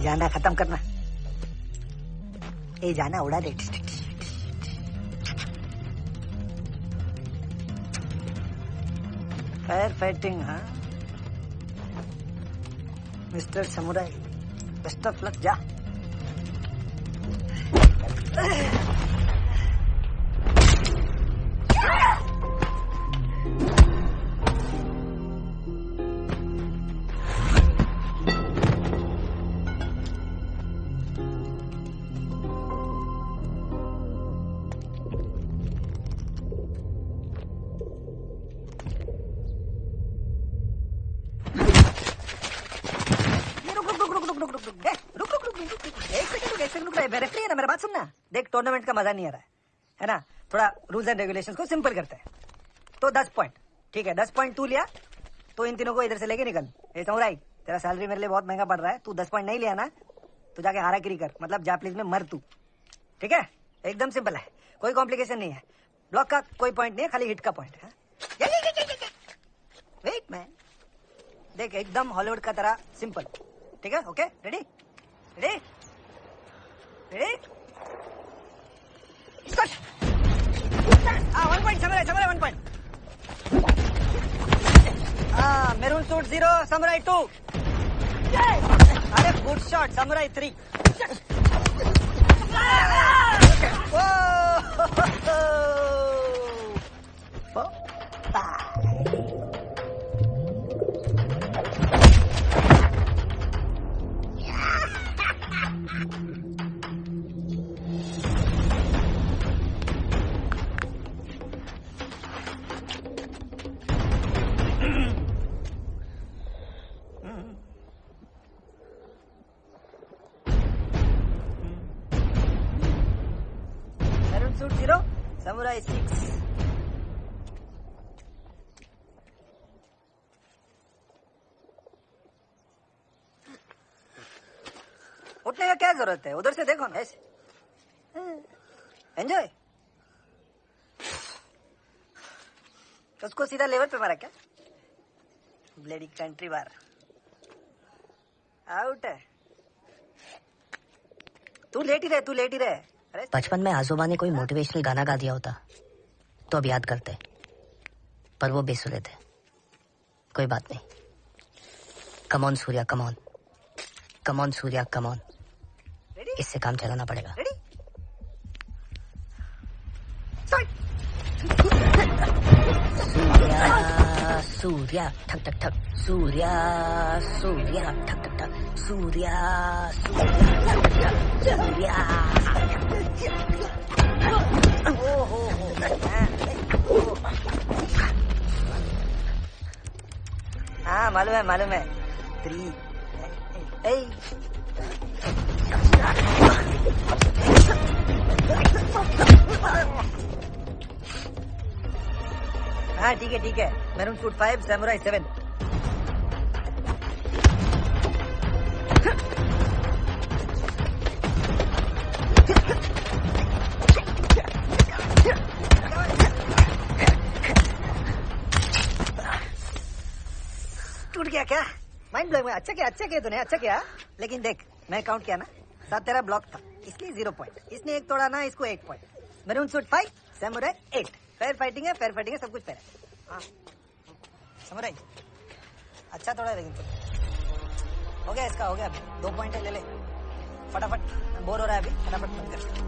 जाना खत्म करना, ये जाना उड़ा दे। फायर फाइटिंग, हाँ mister samurai, best of luck, जा। रेफरी है ना, मेरा बात सुनना। देख टूर्नामेंट का मजा नहीं आ रहा है ना, थोड़ा रूल्स एंड रेगुलेशंस को सिंपल करते हैं। तो 10 पॉइंट, ठीक है, 10 पॉइंट तू लिया तो इन तीनों को इधर से लेके निकल। ए समुराई, तेरा सैलरी मेरे लिए बहुत महंगा पड़ रहा है, तू 10 पॉइंट नहीं लिया ना तो जाके हाराकिरी कर, मतलब जापलीज में मर तू, ठीक है? एकदम सिंपल है, कोई कॉम्प्लिकेशन नहीं है। ब्लॉक का कोई पॉइंट नहीं है, खाली हिट का पॉइंट है। वेट मैन, देख एकदम हॉलीवुड का तरह सिंपल, ठीक है? Okay, ready ready ready, start. 1 point samurai, 1 point. Maroon suit 0, samurai 2। अरे good shot, samurai 3। Suit 0, Samurai 6. उठने का क्या जरूरत है, उधर से देखो ना, ऐसे एंजॉय। उसको सीधा लेवल पे मारा क्या? ब्लेडी कंट्री बार आउट है। तू लेट ही रहे। बचपन में आजोबा ने कोई मोटिवेशनल गाना गा दिया होता तो अब याद करते, पर वो बेसुरे थे। कोई बात नहीं। Come on Surya, come on Surya, come on. इससे काम चलाना पड़ेगा। सूर्या ठक ठक ठक, सूर्या ठक ठक ठक, सूर्या हाँ मालूम है 3। हाँ ठीक है, मैरून सूट 5, समुराई 7। टूट गया क्या? Mind blowing. अच्छा किया तूने, अच्छा किया। लेकिन देख, मैं काउंट किया ना, 7 तेरा ब्लॉक था, इसलिए 0 पॉइंट। इसने 1 तोड़ा ना, इसको 1 point. Maroon suit 5, samurai 8। Fair fighting है, सब कुछ फेयर है। हाँ समुराई अच्छा तोड़ा है, लेकिन हो गया इसका, हो गया। 2 पॉइंट है, ले ले फटाफट, बोर हो रहा है अभी, फटाफट बंद कर।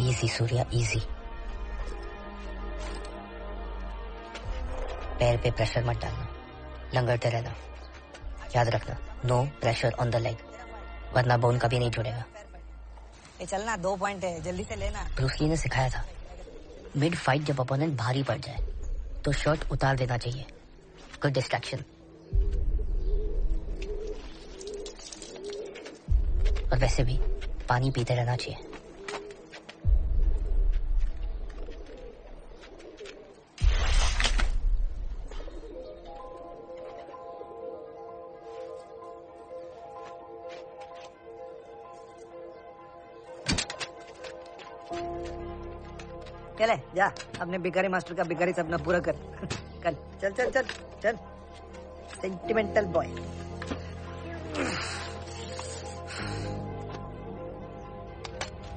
Easy Surya, easy. पैर पे प्रेशर मत डालना, लंगड़ते रहना। याद रखना, no pressure on the leg, वरना बोन कभी नहीं जुड़ेगा। ये चलना, 2 पॉइंट है, जल्दी से लेना। ब्रूस ली ने सिखाया था, मिड फाइट जब अपोनेंट भारी पड़ जाए तो शर्ट उतार देना चाहिए। Good distraction. और वैसे भी पानी पीते रहना चाहिए। चले जा, अपने भिखारी मास्टर का भिखारी सपना पूरा कर। कल चल चल चल चल, सेंटिमेंटल बॉय।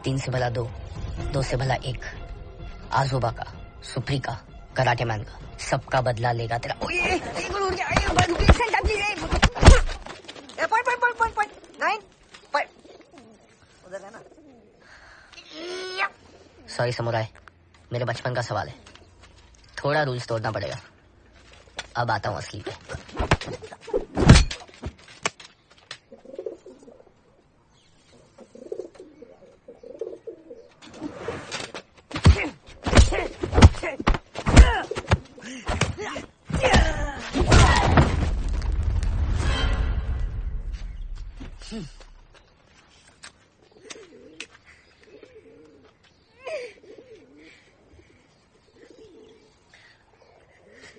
तीन से भला दो, दो से भला एक, आजोबा का, सुप्री का, कराटे मैन का, सबका बदला लेगा तेरा। उधर है ना। सॉरी समुराय, मेरे बचपन का सवाल है, थोड़ा रूल्स तोड़ना पड़ेगा। अब आता हूँ असली पे।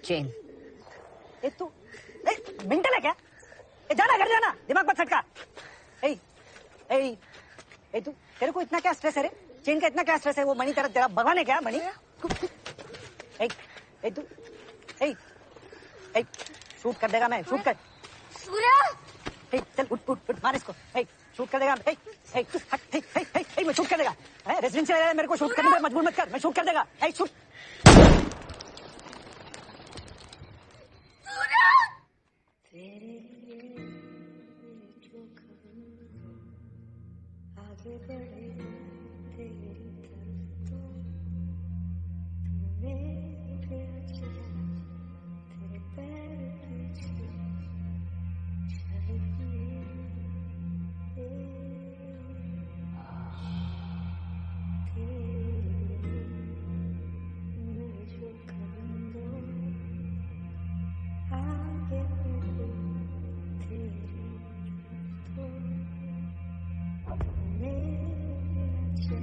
चेन। ए तू मेंटल है क्या? ए जाना, घर जाना, दिमाग मत खटका। ए ए ए तू, तेरे को इतना क्या स्ट्रेस है रे? चेन का इतना क्या स्ट्रेस है? वो मणि तेरा भगवान है क्या? मणि ए ए तू ए ए शूट कर देगा मैं, शूट कर। सूर्या ए चल उठ उठ उठ, मार इसको। ए शूट कर देगा। ए ए तू हट। ए मैं शूट कर देगा। रेजिडेंशियल एरिया मेरे को शूट करने पे मजबूर मत कर, मैं शूट कर देगा। ए शूट। आगे बढ़े तेरी तरफ तो मेरे चला, तेरे पैर पीछे चल जो कदम दो आगे बढ़े तेरी तरफ तो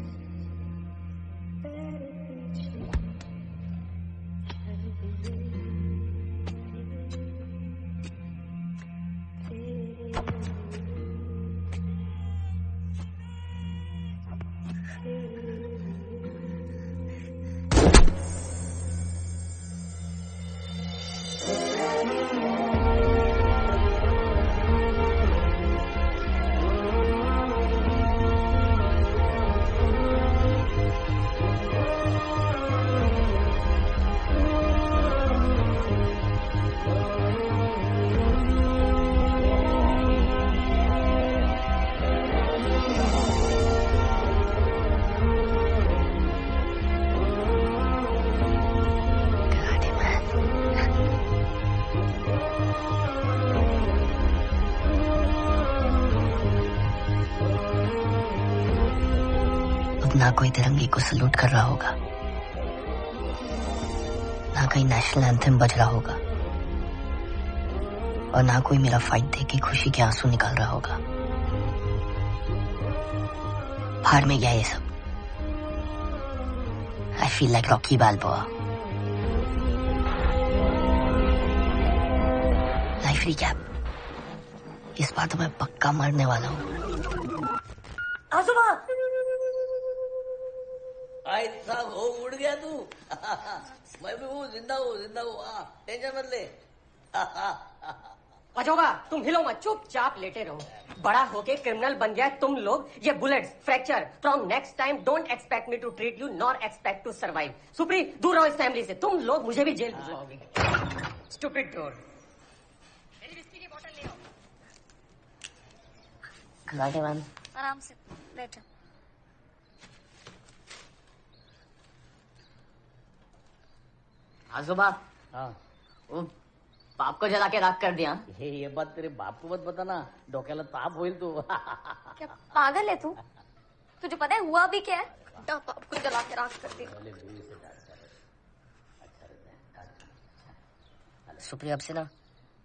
ना कोई तिरंगे को सलूट कर रहा होगा, ना कहीं नेशनल एंथम बज रहा होगा, और ना कोई मेरा फाइट देख के खुशी के आंसू निकाल रहा होगा। भाड़ में गया ये सब। I feel like Rocky Balboa. Life recap, इस बार तो मैं पक्का मरने वाला हूँ। आजोबा आई साहब हो, उड़ गया तू। मैं भी हूँ, जिंदा हूँ, जिंदा हूँ। टेंशन मत ले। अजोबा तुम हिलो मत, चुपचाप लेटे रहो। बड़ा होके क्रिमिनल बन गया तुम लोग। ये bullets, fracture, from next time don't expect me to treat you nor expect to survive. सुप्री दूर रहो इस फैमिली से, तुम लोग मुझे भी जेल भिजवाओगे। Stupid door. मेरी विस्की की बोतल ले आओ। कराटे मैन, आराम से बैठो। आजोबा, हाँ वो बाप को जला के राख कर दिया। ये बात तेरे बाप को मत बताना, डोक्याला ताप होईल तू। क्या पागल है तू? तुझे पता है हुआ भी क्या है? बाप को जला के राख कर दिया। सुप्रिया अब से ना